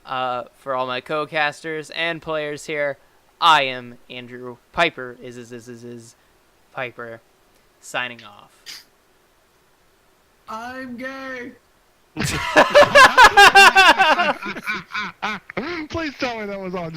For all my co-casters and players here, I am Andrew Piper. Is Piper, signing off. I'm gay. Please tell me that was on